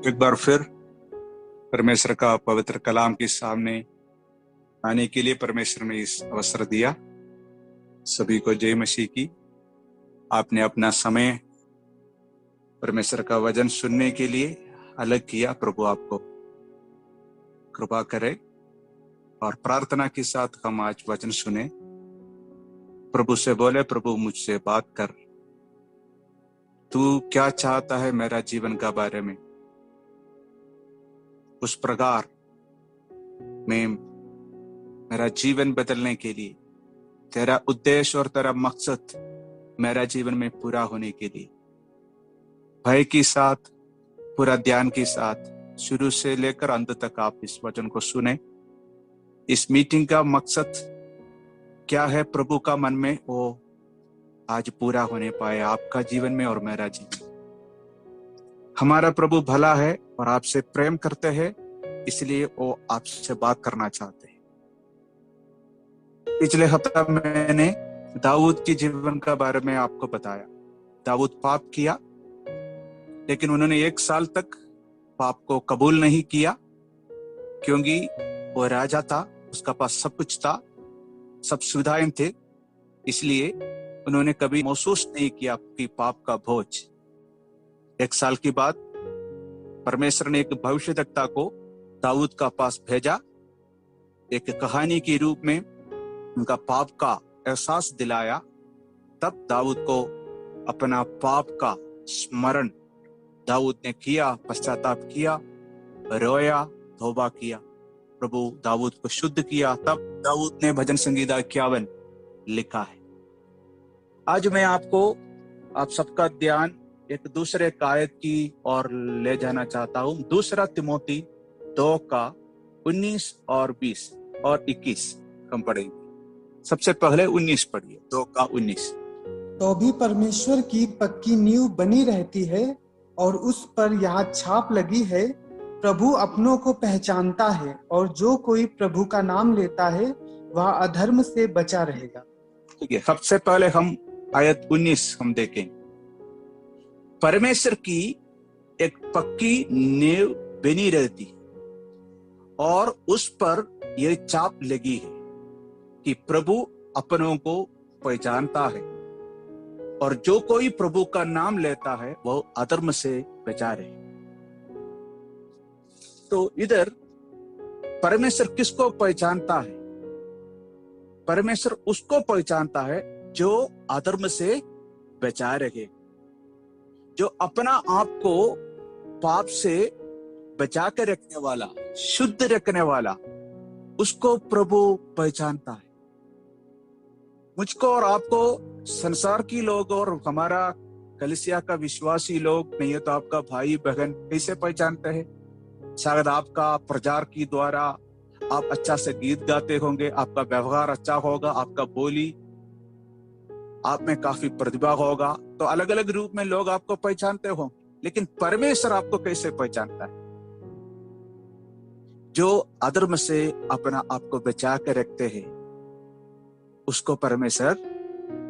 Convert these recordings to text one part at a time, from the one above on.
एक बार फिर परमेश्वर का पवित्र कलाम के सामने आने के लिए परमेश्वर ने इस अवसर दिया। सभी को जय मसीह की। आपने अपना समय परमेश्वर का वचन सुनने के लिए अलग किया। प्रभु आपको कृपा करे और प्रार्थना के साथ हम आज वचन सुने। प्रभु से बोले, प्रभु मुझसे बात कर, तू क्या चाहता है मेरा जीवन का बारे में। उस प्रकार में मेरा जीवन बदलने के लिए तेरा उद्देश्य और तेरा मकसद मेरा जीवन में पूरा होने के लिए भय के साथ, पूरा ध्यान के साथ शुरू से लेकर अंत तक आप इस वचन को सुने। इस मीटिंग का मकसद क्या है प्रभु का मन में, वो आज पूरा होने पाए आपका जीवन में और मेरा जीवन। हमारा प्रभु भला है और आपसे प्रेम करते हैं, इसलिए वो आपसे बात करना चाहते हैं। पिछले हफ्ता मैंने दाऊद के जीवन का बारे में आपको बताया। दाऊद पाप किया, लेकिन उन्होंने 1 साल तक पाप को कबूल नहीं किया, क्योंकि वो राजा था, उसका पास सब कुछ था, सब सुविधाएं थे। इसलिए उन्होंने कभी महसूस नहीं किया कि पाप का बोझ। 1 साल के बाद परमेश्वर ने एक भविष्यद्वक्ता को दाऊद का पास भेजा। एक कहानी के रूप में उनका पाप का एहसास दिलाया। तब दाऊद को अपना पाप का स्मरण दाऊद ने किया, पश्चाताप किया, रोया, तौबा किया, प्रभु दाऊद को शुद्ध किया। तब दाऊद ने भजन संगीता 51 लिखा है। आज मैं आप सबका ध्यान एक दूसरे आयत की ओर ले जाना चाहता हूं। 2 तिमोथी 2 का 19 और 20 और 21 हम पढ़ेंगे। सबसे पहले 19 पढ़िए, 2 का 19। तो भी परमेश्वर की पक्की नींव बनी रहती है और उस पर यह छाप लगी है, प्रभु अपनों को पहचानता है और जो कोई प्रभु का नाम लेता है वह अधर्म से बचा रहेगा। ठीक है, सबसे पहले हम आयत 19 हम देखें। परमेश्वर की एक पक्की नींव बनी रहती है और उस पर यह छाप लगी है कि प्रभु अपनों को पहचानता है और जो कोई प्रभु का नाम लेता है वह अधर्म से बचा रहे। तो इधर परमेश्वर किसको पहचानता है? परमेश्वर उसको पहचानता है जो अधर्म से बचा रहे, जो अपना आप को पाप से बचा कर रखने वाला, शुद्ध रखने वाला, उसको प्रभु पहचानता है। मुझको और आपको संसार की लोग और हमारा कलीसिया का विश्वासी लोग, नहीं तो आपका भाई बहन कैसे पहचानते हैं? शायद आपका प्रचार की द्वारा आप अच्छा से गीत गाते होंगे, आपका व्यवहार अच्छा होगा, आपका बोली, आप में काफी प्रतिभा होगा, तो अलग अलग रूप में लोग आपको पहचानते होंगे। लेकिन परमेश्वर आपको कैसे पहचानता है? जो अधर्म से अपना आप को बचा कर रखते हैं, उसको परमेश्वर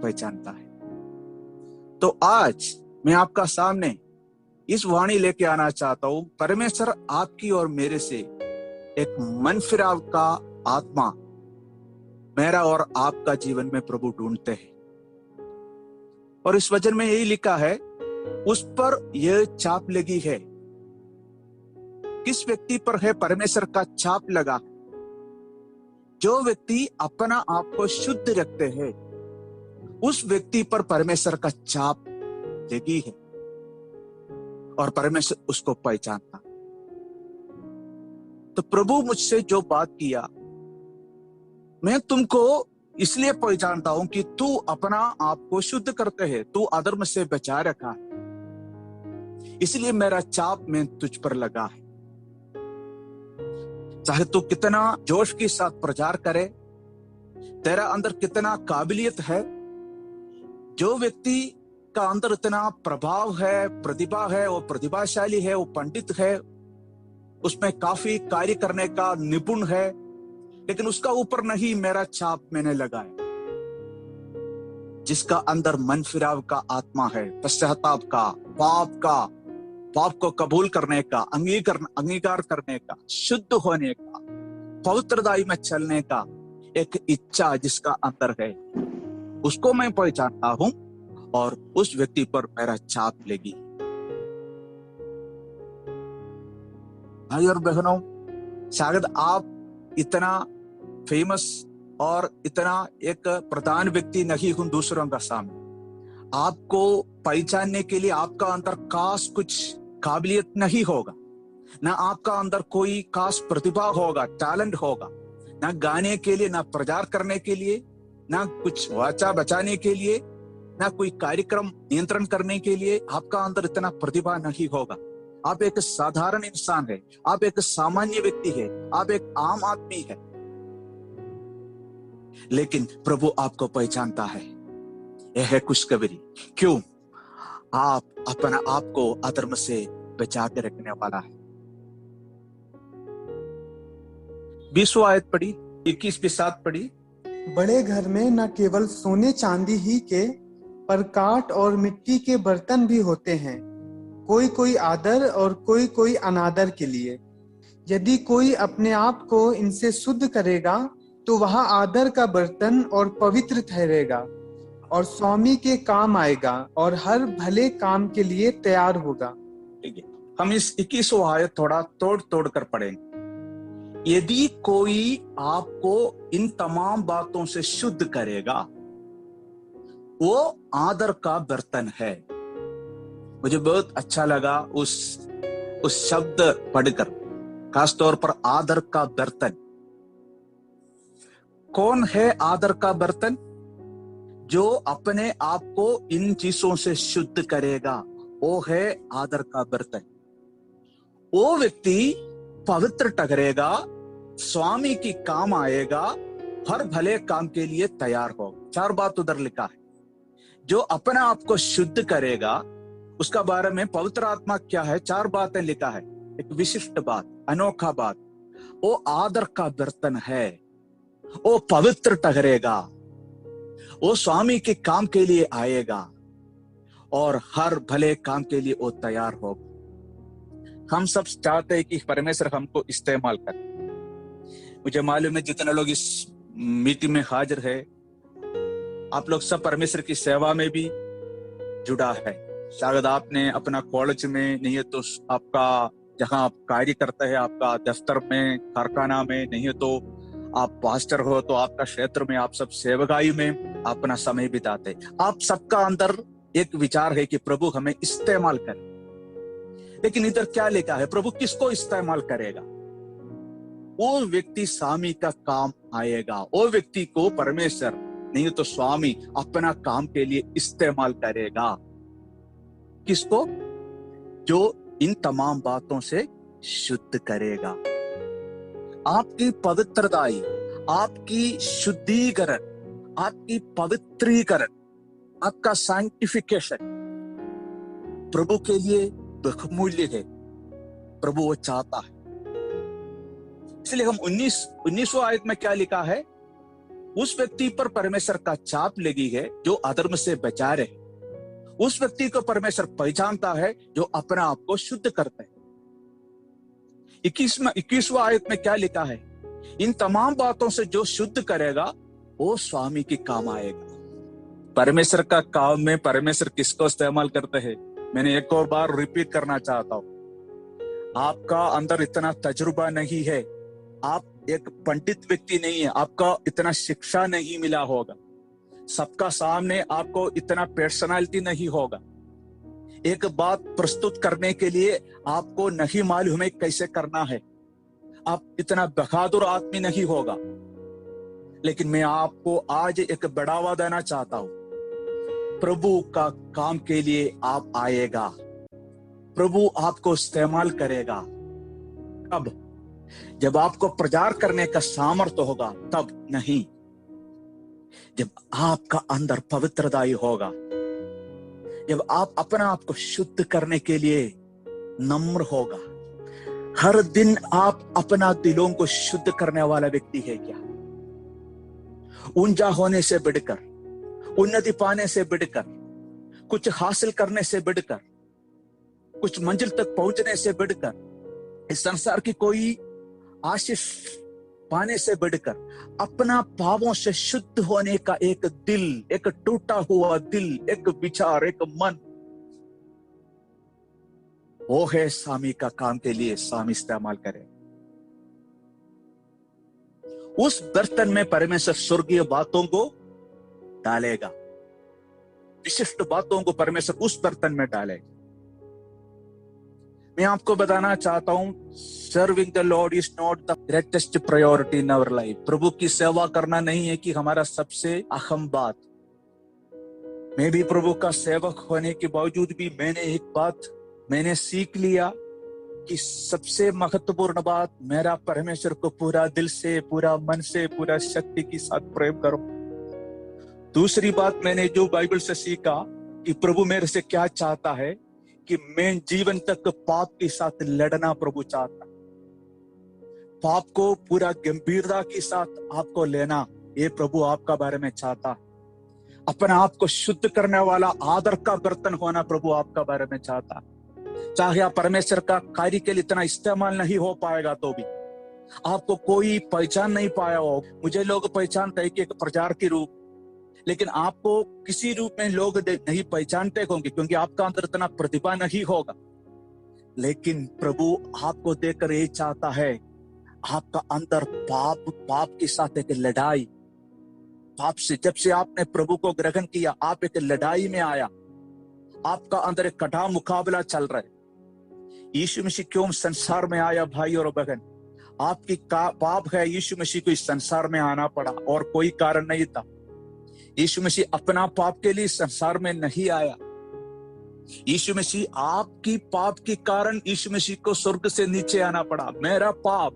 पहचानता है। तो आज मैं आपका सामने इस वाणी लेके आना चाहता हूं। परमेश्वर आपकी और मेरे से एक मन फिराव का आत्मा मेरा और आपका जीवन में प्रभु ढूंढते हैं। और इस वचन में यही लिखा है, उस पर यह छाप लगी है। किस व्यक्ति पर है परमेश्वर का छाप लगा? जो व्यक्ति अपना आप को शुद्ध रखते हैं, उस व्यक्ति पर परमेश्वर का छाप लगी है और परमेश्वर उसको पहचानता। तो प्रभु मुझसे जो बात किया, मैं तुमको इसलिए पहचानता हूं कि तू अपना आप को शुद्ध करते है, तू अधर्म से बचा रखा है, इसलिए मेरा छाप में तुझ पर लगा है। चाहे तू कितना जोश के साथ प्रचार करे, तेरा अंदर कितना काबिलियत है, जो व्यक्ति का अंदर इतना प्रभाव है, प्रतिभा है, वो प्रतिभाशाली है, वो पंडित है, उसमें काफी कार्य करने का निपुण है, लेकिन उसका ऊपर नहीं मेरा छाप मैंने लगाया। जिसका अंदर मन फिराव का आत्मा है, पश्चाताप का, पाप का, पाप को कबूल करने का, अंगीकार करने का, शुद्ध होने का, पवित्रताई में चलने का एक इच्छा जिसका अंदर है, उसको मैं पहचानता हूं और उस व्यक्ति पर मेरा छाप लगी। भाई और बहनों, शायद आप इतना फेमस और इतना एक प्रधान व्यक्ति नहीं हूं दूसरों का सामने, आपको पहचानने के लिए आपका अंदर खास कुछ काबिलियत नहीं होगा, ना आपका अंदर कोई खास प्रतिभा होगा, टैलेंट होगा, ना गाने के लिए, ना प्रचार करने के लिए, ना कुछ वाचा बचाने के लिए, ना कोई कार्यक्रम नियंत्रण करने के लिए आपका अंदर इतना प्रतिभा नहीं होगा। आप एक साधारण इंसान है, आप एक सामान्य व्यक्ति है, आप एक आम आदमी है, लेकिन प्रभु आपको पहचानता है। यह है खुशखबरी। क्यों? आप अपना आप को अधर्म से बचा के रखने वाला है। 20वां आयत पढ़ी, 21 के साथ पढ़ी। बड़े घर में न केवल सोने चांदी ही के पर काठ और मिट्टी के बर्तन भी होते हैं, कोई कोई आदर और कोई कोई अनादर के लिए। यदि कोई अपने आप को इनसे शुद्ध करेगा तो वह आदर का बर्तन और पवित्र ठहरेगा और स्वामी के काम आएगा और हर भले काम के लिए तैयार होगा। हम इस 21वां आयत थोड़ा तोड़ तोड़ कर पढ़ेंगे। यदि कोई आपको इन तमाम बातों से शुद्ध करेगा, वो आदर का बर्तन है। मुझे बहुत अच्छा लगा उस शब्द पढ़कर, खासतौर पर आदर का बर्तन। कौन है आदर का बर्तन? जो अपने आप को इन चीजों से शुद्ध करेगा, वो है आदर का बर्तन। वो व्यक्ति पवित्र ठहरेगा, स्वामी की काम आएगा, हर भले काम के लिए तैयार होगा। 4 बात उधर लिखा है। जो अपने आप को शुद्ध करेगा, उसका बारे में पवित्र आत्मा क्या है, 4 बातें लिखा है। एक विशिष्ट बात, अनोखा बात, वो आदर का बर्तन है, वो पवित्र ठहरेगा, वो स्वामी के काम के लिए आएगा और हर भले काम के लिए वो तैयार होगा। हम सब चाहते हैं कि परमेश्वर हमको इस्तेमाल करे। मुझे मालूम है जितने लोग इस मीटिंग में हाजिर है, आप लोग सब परमेश्वर की सेवा में भी जुड़ा है। शायद आपने अपना कॉलेज में, नहीं है तो आपका जहां आप कार्य करते हैं, आपका दफ्तर में, कारखाना में, नहीं है तो आप पास्टर हो तो आपका क्षेत्र में, आप सब सेवकाई में अपना समय बिताते। आप सबका अंदर एक विचार है कि प्रभु हमें इस्तेमाल करे। लेकिन इधर क्या लिखा है? प्रभु किसको इस्तेमाल करेगा? वो व्यक्ति स्वामी का काम आएगा। वो व्यक्ति को परमेश्वर, नहीं तो स्वामी, अपना काम के लिए इस्तेमाल करेगा। किसको? जो इन तमाम बातों से शुद्ध करेगा। आपकी पवित्रताई, आपकी शुद्धिकरण, आपकी पवित्रीकरण, आपका सैंक्टिफिकेशन प्रभु के लिए बहुमूल्य है। प्रभु वो चाहता है। इसलिए हम 19वां आयत में क्या लिखा है? उस व्यक्ति पर परमेश्वर का छाप लगी है जो अधर्म से बचा रहे। उस व्यक्ति को परमेश्वर पहचानता है जो अपना आप को शुद्ध करता है। 21वां आयत में क्या लिखा है? इन तमाम बातों से जो शुद्ध करेगा वो स्वामी की काम आएगा। परमेश्वर का काम में परमेश्वर किसको इस्तेमाल करते हैं? मैंने एक और बार रिपीट करना चाहता हूं। आपका अंदर इतना तजुर्बा नहीं है, आप एक पंडित व्यक्ति नहीं है, आपका इतना शिक्षा नहीं मिला होगा, सबका सामने आपको इतना पर्सनालिटी नहीं होगा, एक बात प्रस्तुत करने के लिए आपको नहीं मालूम है कैसे करना है, आप इतना बहादुर आदमी नहीं होगा। लेकिन मैं आपको आज एक बढ़ावा देना चाहता हूं। प्रभु का काम के लिए आप आएगा, प्रभु आपको इस्तेमाल करेगा। कब? जब आपको प्रचार करने का सामर्थ्य होगा, तब नहीं। जब आपका अंदर पवित्रताई होगा, जब आप अपना आप को शुद्ध करने के लिए नम्र होगा। हर दिन आप अपना दिलों को शुद्ध करने वाला व्यक्ति है क्या? ऊंचा होने से बढ़कर, उन्नति पाने से बढ़कर, कुछ हासिल करने से बढ़कर, कुछ मंजिल तक पहुंचने से बढ़कर, इस संसार की कोई आशीष पाने से बढ़कर, अपना पापों से शुद्ध होने का एक दिल, एक टूटा हुआ दिल, एक विचार, एक मन, वो है स्वामी का काम के लिए स्वामी इस्तेमाल करे। उस बर्तन में परमेश्वर स्वर्गीय बातों को डालेगा, विशिष्ट बातों को परमेश्वर उस बर्तन में डालेगा। मैं आपको बताना चाहता हूं, serving the Lord is not the greatest priority in our life. प्रभु की सेवा करना नहीं है कि हमारा सबसे अहम बात। मैं भी प्रभु का सेवक होने के बावजूद भी मैंने सीख लिया कि सबसे महत्वपूर्ण बात, मेरा परमेश्वर को पूरा दिल से, पूरा मन से, पूरा शक्ति के साथ प्रेम करो। दूसरी बात मैंने जो बाइबल से सीखा कि प्रभु मेरे से क्या चाहता है, कि मैं जीवन तक पाप के साथ लड़ना प्रभु चाहता। पाप को पूरा गंभीरता के साथ आपको लेना, ये प्रभु आपका बारे में चाहता। अपना आप को शुद्ध करने वाला आदर का बर्तन होना प्रभु आपका बारे में चाहता। चाहे आप परमेश्वर का कार्य के लिए इतना इस्तेमाल नहीं हो पाएगा तो भी, आपको कोई पहचान नहीं पाया हो। मुझे लोग पहचानते हैं कि एक प्रचार के रूप, लेकिन आपको किसी रूप में लोग नहीं पहचानते होंगे क्योंकि आपका अंदर इतना प्रतिभा नहीं होगा। लेकिन प्रभु आपको देखकर ये चाहता है, आपका अंदर पाप के साथ एक लड़ाई, पाप से जब से आपने प्रभु को ग्रहण किया, आप एक लड़ाई में आया, आपका अंदर एक कड़ा मुकाबला चल रहा है। यीशु मसीह क्यों संसार में आया भाई और बहन? आपकी पाप है, यीशु मसीह को इस संसार में आना पड़ा और कोई कारण नहीं था। यीशु मसीह अपना पाप के लिए संसार में नहीं आया। यीशु मसीह आपकी पाप के कारण यीशु मसीह को स्वर्ग से नीचे आना पड़ा। मेरा पाप,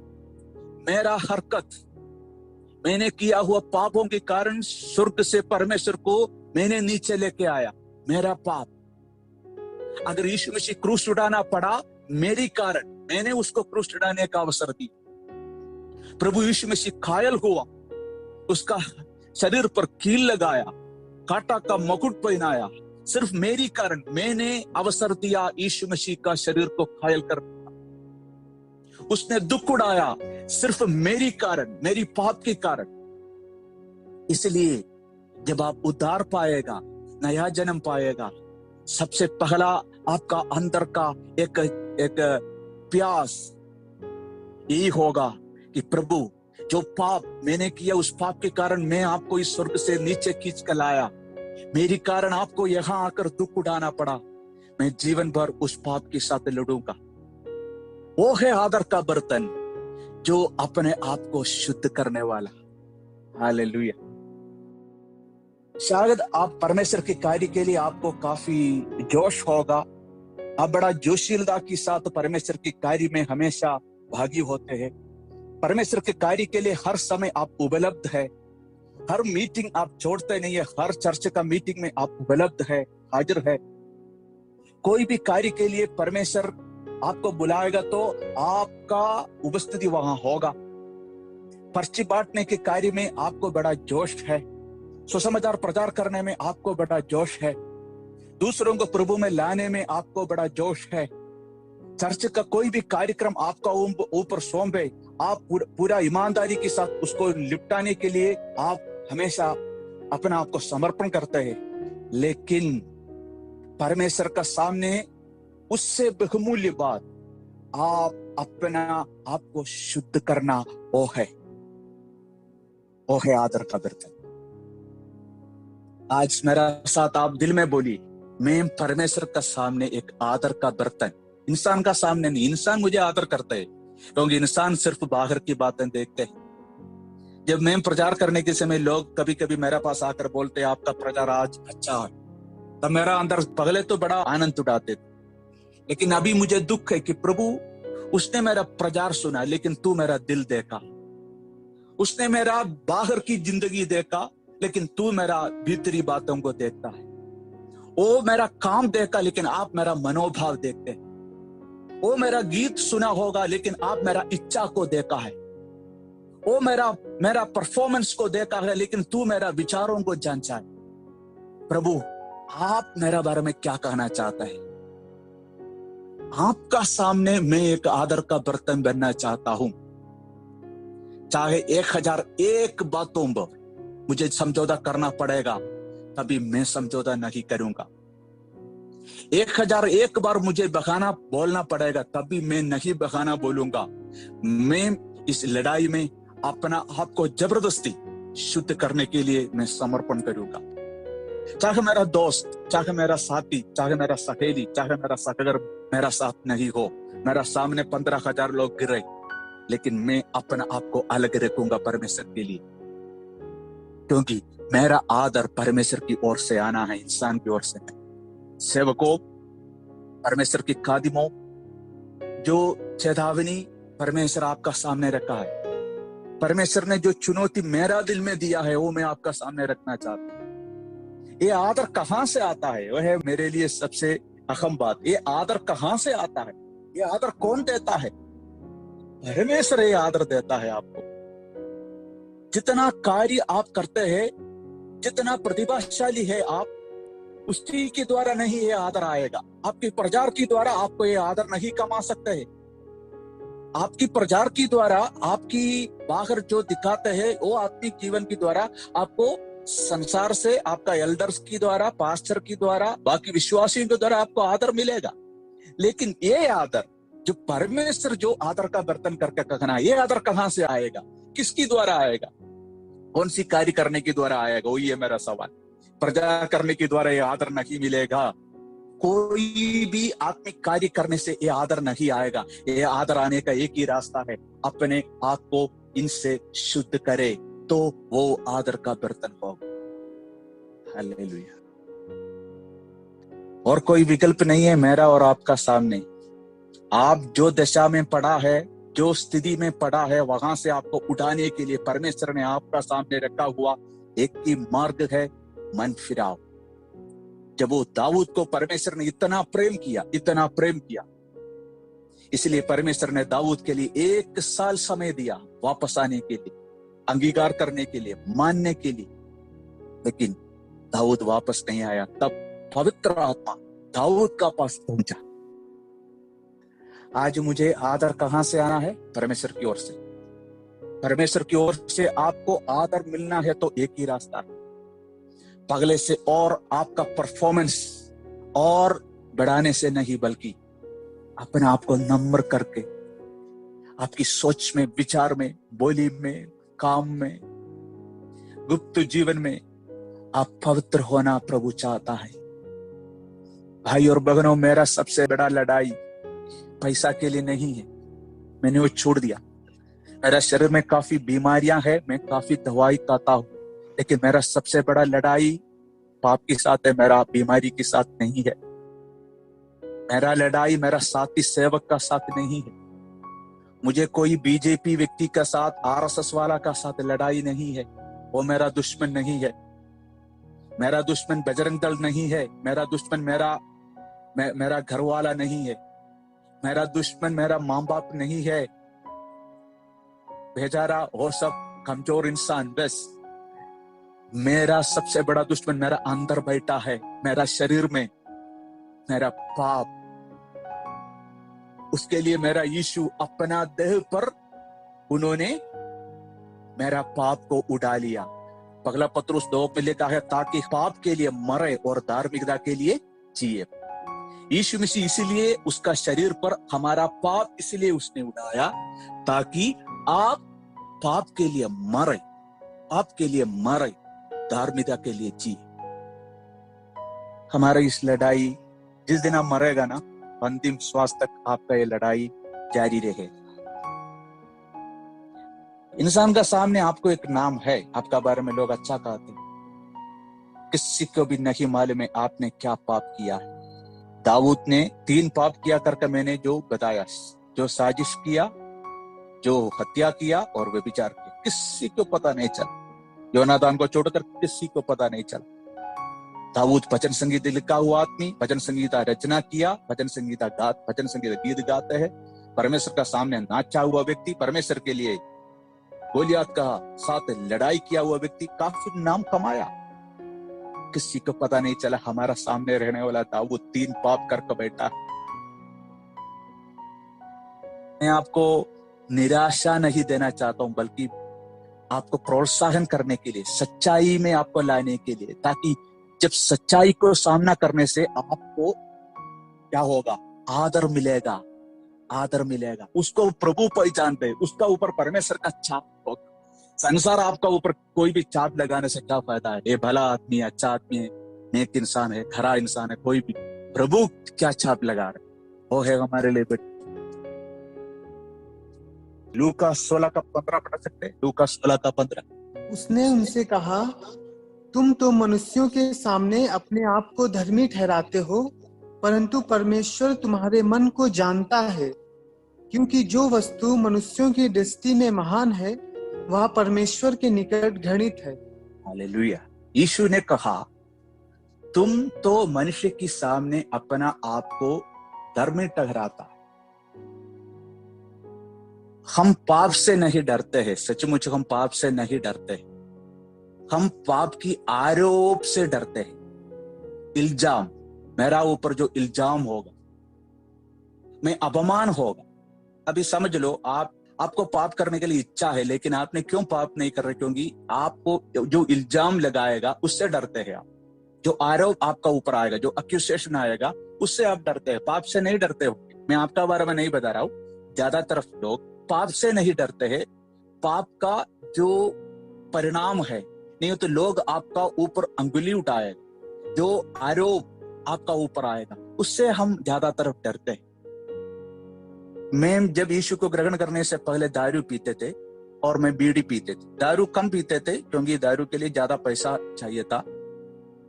मेरा हरकत, मैंने किया हुआ पापों के कारण स्वर्ग से परमेश्वर को मैंने नीचे लेके आया। मेरा पाप, अगर यीशु मसीह क्रूस उठाना पड़ा मेरे कारण, मैंने उसको क्रूस उठाने का अवसर दिया। प्रभु यीशु मसीह घायल हुआ, उसका शरीर पर कील लगाया, कांटा का मुकुट पहनाया, सिर्फ मेरी कारण मैंने अवसर दिया यीशु मसीह का शरीर को घायल करने का। उसने दुख उड़ाया सिर्फ मेरी कारण, मेरी पाप के कारण। इसलिए जब आप उद्धार पाएगा, नया जन्म पाएगा, सबसे पहला आपका अंदर का एक प्यास यही होगा कि प्रभु, जो पाप मैंने किया उस पाप के कारण मैं आपको इस स्वर्ग से नीचे खींच कर लाया, मेरी कारण आपको यहां आकर दुख उठाना पड़ा, मैं जीवन भर उस पाप के साथ लड़ूंगा। वो है आदर का बर्तन जो अपने आप को शुद्ध करने वाला। हालेलुया। शायद आप परमेश्वर के कार्य के लिए आपको काफी जोश होगा, आप बड़ा जोशीलता के साथ परमेश्वर के कार्य में हमेशा भागी होते हैं। परमेश्वर के कार्य के लिए हर समय आप उपलब्ध है, हर मीटिंग आप छोड़ते नहीं है, हर चर्च का मीटिंग में आप उपलब्ध है, हाजिर है। कोई भी कार्य के लिए परमेश्वर आपको बुलाएगा तो आपका उपस्थिति वहां होगा। पर्ची बांटने के कार्य में आपको बड़ा जोश है, सुसमाचार प्रचार करने में आपको बड़ा जोश है, दूसरों को प्रभु में लाने में आपको बड़ा जोश है। चर्च का कोई भी कार्यक्रम आपका ऊपर सौंपे, आप पूरा ईमानदारी के साथ उसको निपटाने के लिए आप हमेशा अपना आप को समर्पण करते हैं। लेकिन परमेश्वर का सामने उससे बहुमूल्य बात, आप अपना आप को शुद्ध करना, वो है आदर का बर्तन। आज मेरा साथ आप दिल में बोलिए, मैं परमेश्वर का सामने एक आदर का बर्तन, इंसान का सामने नहीं। इंसान मुझे आदर करता है क्योंकि इंसान सिर्फ बाहर की बातें देखते हैं। जब मैं प्रचार करने के समय लोग कभी कभी मेरे पास आकर बोलते हैं आपका प्रचार आज अच्छा है, तब मेरा अंदर पहले तो बड़ा आनंद उठाते थे, लेकिन अभी मुझे दुख है कि प्रभु उसने मेरा प्रचार सुना लेकिन तू मेरा दिल देखा। उसने मेरा बाहर की जिंदगी देखा लेकिन तू मेरा भीतरी बातों को देखता है। वो मेरा काम देखा लेकिन आप मेरा मनोभाव देखते हैं। वो मेरा गीत सुना होगा लेकिन आप मेरा इच्छा को देखा है। वो मेरा परफॉर्मेंस को देखा है लेकिन तू मेरा विचारों को जांचा है। प्रभु आप मेरा बारे में क्या कहना चाहता है? आपका सामने मैं एक आदर का बर्तन बनना चाहता हूं। चाहे 1001 बातों पर मुझे समझौता करना पड़ेगा, तभी मैं समझौता नहीं करूंगा। 1001 बार मुझे बहाना बोलना पड़ेगा, तभी मैं नहीं बहाना बोलूंगा। मैं इस लड़ाई में अपना आप को जबरदस्ती शुद्ध करने के लिए मैं समर्पण करूंगा। चाहे मेरा दोस्त, चाहे मेरा साथी, चाहे मेरा सहेली, चाहे मेरा सगगर मेरा साथ नहीं हो, मेरा सामने 15,000 लोग गिरे, लेकिन मैं अपना आप को अलग रखूंगा परमेश्वर के लिए, क्योंकि मेरा आदर परमेश्वर की ओर से आना है, इंसान की ओर से नहीं। सेवकों, परमेश्वर की खादिमों, जो चेतावनी परमेश्वर आपका सामने रखा है, परमेश्वर ने जो चुनौती मेरा दिल में दिया है, वो मैं आपका सामने रखना चाहता हूं। ये आदर कहां से आता है, वह है मेरे लिए सबसे अहम बात। ये आदर कहां से आता है? ये आदर कौन देता है? परमेश्वर ये आदर देता है आपको। जितना कार्य आप करते हैं, जितना प्रतिभाशाली है आप, उसी के द्वारा नहीं ये आदर आएगा। आपके प्रचार के द्वारा आपको ये आदर नहीं कमा सकते हैं। आपकी प्रचार के द्वारा, आपकी बाहर जो दिखाते हैं, वो आत्मिक जीवन के द्वारा आपको संसार से, आपका एल्डर्स की द्वारा, पास्टर की द्वारा, बाकी विश्वासियों के द्वारा आपको आदर मिलेगा। लेकिन ये आदर जो परमेश्वर जो आदर का बर्तन करके कहना, ये आदर कहां से आएगा? किसकी द्वारा आएगा? कौन सी कार्य करने के द्वारा आएगा? वही है मेरा सवाल। प्रचार करने के द्वारा ये आदर नहीं मिलेगा। कोई भी आत्मिक कार्य करने से ये आदर नहीं आएगा। ये आदर आने का एक ही रास्ता है, अपने आप को इनसे शुद्ध करे, तो वो आदर का बर्तन होगा। हालेलुया। और कोई विकल्प नहीं है मेरा और आपका सामने। आप जो दशा में पड़ा है, जो स्थिति में पड़ा है, वहां से आपको उठाने के लिए परमेश्वर ने आपका सामने रखा हुआ एक ही मार्ग है, मन फिराओ। जब वो दाऊद को परमेश्वर ने इतना प्रेम किया, इतना प्रेम किया, इसलिए परमेश्वर ने दाऊद के लिए 1 साल समय दिया वापस आने के लिए, अंगीकार करने के लिए, मानने के लिए। लेकिन दाऊद वापस नहीं आया। तब पवित्र आत्मा दाऊद का पास पहुंचा। आज मुझे आदर कहां से आना है? परमेश्वर की ओर से। परमेश्वर की ओर से आपको आदर मिलना है तो एक ही रास्ता है, पगले से और आपका परफॉर्मेंस और बढ़ाने से नहीं, बल्कि अपने आप को नम्र करके, आपकी सोच में, विचार में, बोली में, काम में, गुप्त जीवन में आप पवित्र होना प्रभु चाहता है। भाई और बहनों, मेरा सबसे बड़ा लड़ाई पैसा के लिए नहीं है, मैंने वो छोड़ दिया। मेरा शरीर में काफी बीमारियां हैं, मैं काफी दवाई खाता हूं, लेकिन मेरा सबसे बड़ा लड़ाई पाप के साथ है, मेरा बीमारी के साथ नहीं है। मेरा लड़ाई मेरा साथी सेवक का साथ नहीं है। मुझे कोई बीजेपी व्यक्ति का साथ, आरएसएस वाला का साथ लड़ाई नहीं है। वो मेरा दुश्मन नहीं है। मेरा दुश्मन बजरंग दल नहीं है। मेरा दुश्मन मेरा घर वाला नहीं है। मेरा दुश्मन मेरा माँ बाप नहीं है, बेचारा वो सब कमजोर इंसान। बस मेरा सबसे बड़ा दुश्मन मेरा अंदर बैठा है, मेरा शरीर में, मेरा पाप। उसके लिए मेरा यीशु अपना देह पर उन्होंने मेरा पाप को उड़ा लिया। पगला पत्रुस 2 में लिखा है, ताकि पाप के लिए मरे और धार्मिकता के लिए जिए। यीशु मसीह इसीलिए उसका शरीर पर हमारा पाप इसलिए उसने उठाया, ताकि आप पाप के लिए मरे, आपके लिए मरे, धार्मिकता के लिए जी। हमारा इस लड़ाई, जिस दिन आप मरेगा ना, अंतिम श्वास तक आपका ये लड़ाई जारी रहेगा। इंसान का सामने आपको एक नाम है, आपका बारे में लोग अच्छा कहते हैं, किसी को भी नहीं मालूम है आपने क्या पाप किया है। दाऊद ने 3 पाप किया करके मैंने जो बताया, जो साजिश किया, जो हत्या किया और व्यभिचार किया, किसी को पता नहीं चला। योनादान को छोड़कर किसी को पता नहीं चला। दाऊद भजन संगीत लिखा हुआ आदमी, भजन संगीता रचना किया, भजन संगीत गीत गाते हैं, परमेश्वर का सामने नाचा हुआ व्यक्ति, परमेश्वर के लिए गोलियत का साथ लड़ाई किया हुआ व्यक्ति, काफी नाम कमाया। किसी को पता नहीं चला हमारा सामने रहने वाला दाऊद 3 पाप करके बैठा। मैं आपको निराशा नहीं देना चाहता हूं, बल्कि आपको प्रोत्साहन करने के लिए, सच्चाई में आपको लाने के लिए, ताकि जब सच्चाई को सामना करने से आपको क्या होगा, आदर मिलेगा, आदर मिलेगा। उसको प्रभु पहचानते, उसका ऊपर परमेश्वर का छाप होगा। संसार आपका ऊपर कोई भी छाप लगाने से क्या फायदा है? ये भला आदमी है, अच्छा आदमी है, नेक इंसान है, खरा इंसान है, कोई भी। प्रभु क्या छाप लगा रहे, वो है हमारे लिए बेटा। लूका 16:15 पढ़ सकते हैं? लूका 16:15। उसने उनसे कहा, तुम तो मनुष्यों के सामने अपने आप को धर्मी ठहराते हो, परंतु परमेश्वर तुम्हारे मन को जानता है, क्योंकि जो वस्तु मनुष्यों की दृष्टि में महान है वह परमेश्वर के निकट घृणित है। हालेलुया। यीशु ने कहा, तुम तो मनुष्य के सामने अपना आप को धर्मी ठहराता है। हम पाप से नहीं डरते हैं, सचमुच हम पाप से नहीं डरते हैं। हम पाप की आरोप से डरते हैं। इल्जाम, मेरा ऊपर जो इल्जाम होगा, मैं अपमान होगा। अभी समझ लो, आपको पाप करने के लिए इच्छा है, लेकिन आपने क्यों पाप नहीं कर रहे? क्योंकि आपको जो इल्जाम लगाएगा उससे डरते हैं आप। जो आरोप आपका ऊपर आएगा, जो एक्यूजेशन आएगा, उससे आप डरते हैं। पाप से नहीं डरते हो। मैं आपका बारे में नहीं बता रहा हूं, ज्यादातर लोग पाप से नहीं डरते हैं। पाप का जो परिणाम है, नहीं तो लोग आपका ऊपर अंगुली उठाएगा, जो आरोप आपका ऊपर आएगा, उससे हम ज्यादातर डरते हैं। मैं जब यीशु को ग्रहण करने से पहले दारू पीते थे और मैं बीड़ी पीते थे। दारू कम पीते थे क्योंकि दारू के लिए ज्यादा पैसा चाहिए था।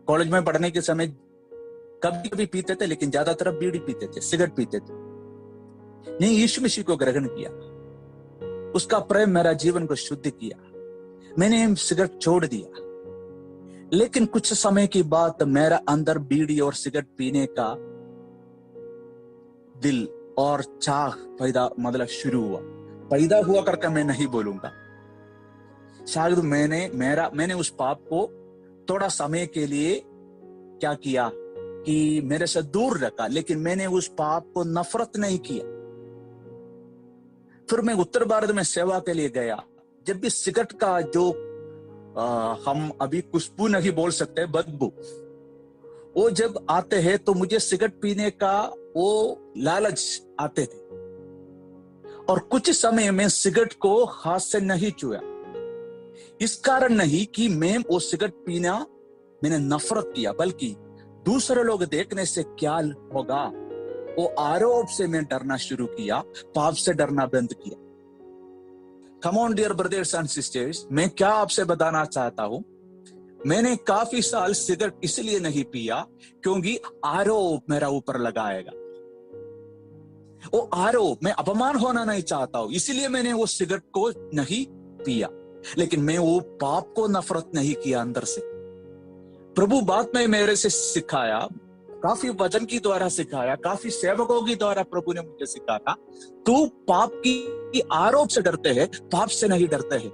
कॉलेज में पढ़ने के समय कभी कभी पीते थे, लेकिन ज्यादातर बीड़ी पीते थे, सिगरेट पीते थे। नहीं, यीशु मसीह को ग्रहण किया, उसका प्रेम मेरा जीवन को शुद्ध किया, मैंने सिगरेट छोड़ दिया। लेकिन कुछ समय के बाद मेरा अंदर बीड़ी और सिगरेट पीने का दिल और चाह शुरू हुआ। पैदा हुआ करके मैं नहीं बोलूंगा, शायद मैंने उस पाप को थोड़ा समय के लिए क्या किया कि मेरे से दूर रखा, लेकिन मैंने उस पाप को नफरत नहीं किया। फिर मैं उत्तर भारत में सेवा के लिए गया। जब भी सिगरेट का जो हम अभी खुशबू नहीं बोल सकते, बदबू, वो जब आते हैं तो मुझे सिगरेट पीने का वो लालच आते थे, और कुछ समय में सिगरेट को हाथ से नहीं छुआ। इस कारण नहीं कि मैं वो सिगरेट पीना मैंने नफरत किया, बल्कि दूसरे लोग देखने से क्या होगा, वो आरोप से मैं डरना शुरू किया, पाप से डरना बंद किया। Come on dear brothers and sisters, मैं क्या आपसे बताना चाहता हूं, मैंने काफी साल सिगरेट इसलिए नहीं पिया क्योंकि आरोप मेरा ऊपर लगाएगा। वो आरोप, मैं अपमान होना नहीं चाहता हूं, इसलिए मैंने वो सिगरेट को नहीं पिया। लेकिन मैं वो पाप को नफरत नहीं किया अंदर से। प्रभु बात में मेरे से सिखाया, काफी वचन की द्वारा सिखाया, काफी सेवकों की द्वारा प्रभु ने मुझे सिखाया, तू पाप की आरोप से डरते है, पाप से नहीं डरते है।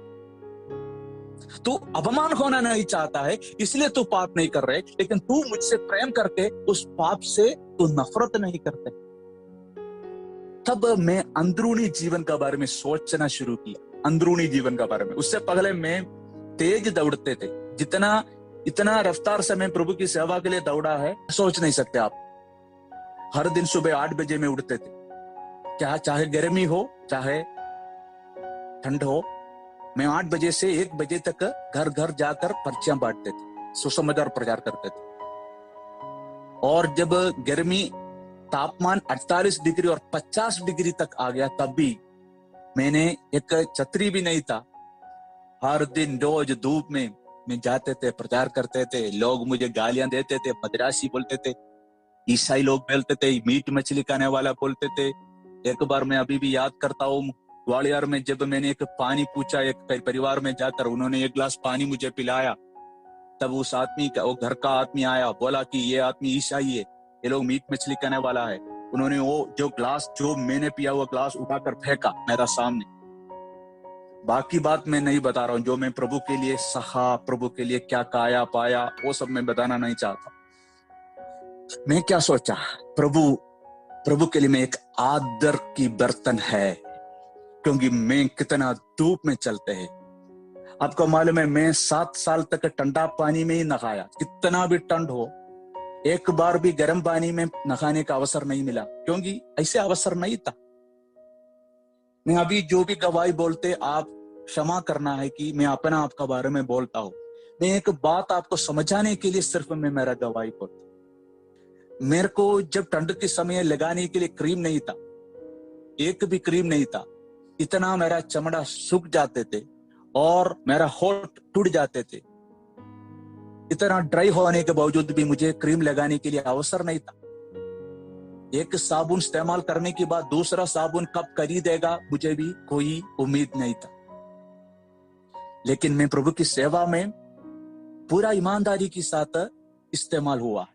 तू अपमान होना नहीं चाहता है, इसलिए तू पाप नहीं कर रहे, लेकिन तू मुझसे प्रेम करके उस पाप से तू नफरत नहीं करते। तब मैं अंदरूनी जीवन के बारे में सोचना शुरू किया, अंदरूनी जीवन के बारे में। उससे पहले मैं तेज दौड़ते थे, इतना रफ्तार से मैं प्रभु की सेवा के लिए दौड़ा है, सोच नहीं सकते आप। हर दिन सुबह 8 बजे में उठते थे, क्या चाहे गर्मी हो चाहे ठंड हो, मैं 8 बजे से 1 बजे तक घर घर जाकर पर्चियां बांटते थे, सुसमाचार प्रचार करते थे। और जब गर्मी तापमान 48 डिग्री और 50 डिग्री तक आ गया, तब भी मैंने एक छतरी भी नहीं था, हर दिन रोज धूप में मैं जाते थे, प्रचार करते थे। लोग मुझे गालियां देते थे, मद्रासी बोलते थे, ईसाई लोग बोलते थे, मीट मछली खाने वाला बोलते थे। एक बार मैं अभी भी याद करता हूँ, ग्वालियर में जब मैंने एक पानी पूछा एक परिवार में जाकर, उन्होंने 1 गिलास पानी मुझे पिलाया, तब उस आदमी का, वो घर का आदमी आया, बोला कि ये आदमी ईसाई है, ये लोग मीट मछली खाने वाला है। उन्होंने वो जो ग्लास जो मैंने पिया हुआ ग्लास उठाकर फेंका मेरा सामने। बाकी बात मैं नहीं बता रहा हूं, जो मैं प्रभु के लिए सहा, प्रभु के लिए क्या काया पाया, वो सब मैं बताना नहीं चाहता। मैं क्या सोचा, प्रभु के लिए मैं एक आदर की बर्तन है, क्योंकि मैं कितना धूप में चलते हैं। आपको मालूम है, मैं 7 साल तक ठंडा पानी में ही नहाया, कितना भी ठंड हो, एक बार भी गर्म पानी में नहाने का अवसर नहीं मिला, क्योंकि ऐसे अवसर नहीं था। मैं अभी जो भी गवाही बोलते, आप क्षमा करना है कि मैं अपना आपका बारे में बोलता हूं। मैं एक बात आपको समझाने के लिए सिर्फ मैं मेरा गवाही बोलता। मेरे को जब ठंड के समय लगाने के लिए क्रीम नहीं था, एक भी क्रीम नहीं था, इतना मेरा चमड़ा सूख जाते थे और मेरा होठ टूट जाते थे। इतना ड्राई होने के बावजूद भी मुझे क्रीम लगाने के लिए अवसर नहीं था। एक साबुन इस्तेमाल करने के बाद दूसरा साबुन कब खरीदेगा, मुझे भी कोई उम्मीद नहीं था। लेकिन मैं प्रभु की सेवा में पूरा ईमानदारी के साथ इस्तेमाल हुआ।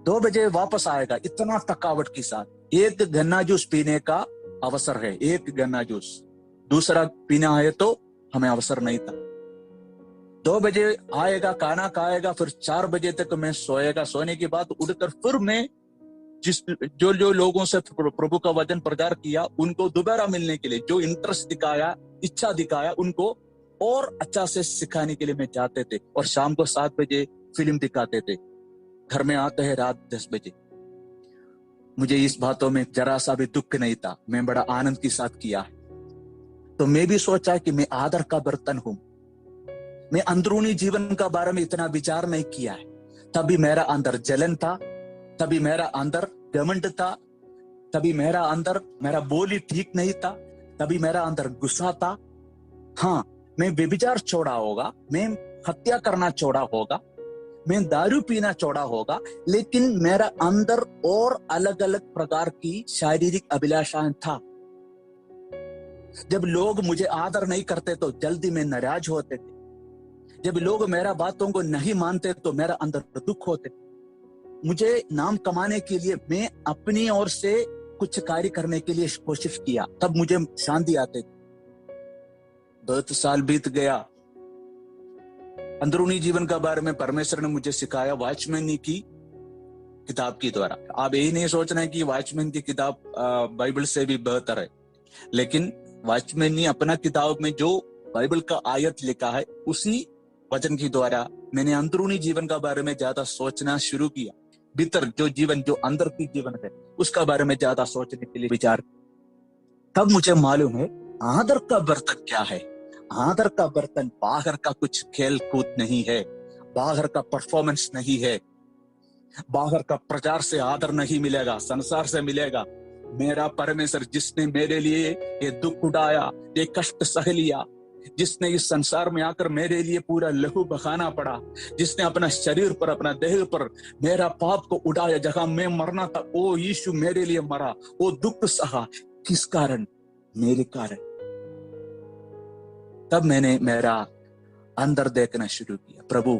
2 बजे वापस आएगा, इतना थकावट के साथ। एक गन्ना जूस पीने का अवसर है, एक गन्ना जूस, दूसरा पीना है तो हमें अवसर नहीं था। 2 बजे आएगा, खाना खाएगा, फिर 4 बजे तक मैं सोएगा। सोने के बाद उठकर फिर मैं जो लोगों से प्रभु का वचन प्रचार किया, उनको दोबारा मिलने के लिए, जो इंटरेस्ट दिखाया, इच्छा दिखाया, उनको और अच्छा से सिखाने के लिए मैं जाते थे। और शाम को 7 बजे फिल्म दिखाते थे, घर में आते हैं रात 10 बजे। मुझे इस बातों में जरा सा भी दुख नहीं था, मैं बड़ा आनंद के साथ किया। तो मैं भी सोचा कि मैं आदर का बर्तन हूं। मैं अंदरूनी जीवन का बारे में इतना विचार नहीं किया है। तभी मेरा अंदर जलन था, तभी मेरा अंदर घमंड था, तभी मेरा अंदर मेरा बोली ठीक नहीं था, तभी मेरा अंदर गुस्सा था। हाँ, मैं व्यभिचार छोड़ा होगा, मैं हत्या करना छोड़ा होगा, मैं दारू पीना छोड़ा होगा, लेकिन मेरा अंदर और अलग अलग प्रकार की शारीरिक अभिलाषाएं था। जब लोग मुझे आदर नहीं करते तो जल्दी में नाराज होते थे। जब लोग मेरा बातों को नहीं मानते तो मेरा अंदर दुख होते। मुझे नाम कमाने के लिए मैं अपनी ओर से कुछ कार्य करने के लिए कोशिश किया, तब मुझे शांति आते। 2 साल बीत गया। अंदरूनी जीवन का बारे में परमेश्वर ने मुझे सिखाया वॉचमैन की किताब के द्वारा। आप यही नहीं सोचना है कि वॉचमैन की किताब बाइबल से भी बेहतर है, लेकिन वॉचमैन ने अपना किताब में जो बाइबल का आयत लिखा है, उसी वचन के द्वारा मैंने अंदरूनी जीवन का बारे में ज्यादा सोचना शुरू किया। भीतर जो जीवन, जो अंदर की जीवन है, उसका बारे में ज्यादा सोचने के लिए विचार। तब मुझे मालूम है आदर का बर्तन क्या है। आदर का बर्तन बाहर का कुछ खेल कूद नहीं है, बाहर का परफॉर्मेंस नहीं है, बाहर का प्रचार से आदर नहीं मिलेगा, संसार से मिलेगा। मेरा परमेश्वर जिसने मेरे लिए ये दुख उठाया, ये कष्ट सह लिया, जिसने इस संसार में आकर मेरे लिए पूरा लहू बहाना पड़ा, जिसने अपना शरीर पर, अपना देह पर मेरा पाप को उठाया, जहां मैं मरना था वो यीशु मेरे लिए मरा, वो दुख सहा। किस कारण? मेरे कारण। तब मैंने मेरा अंदर देखना शुरू किया। प्रभु,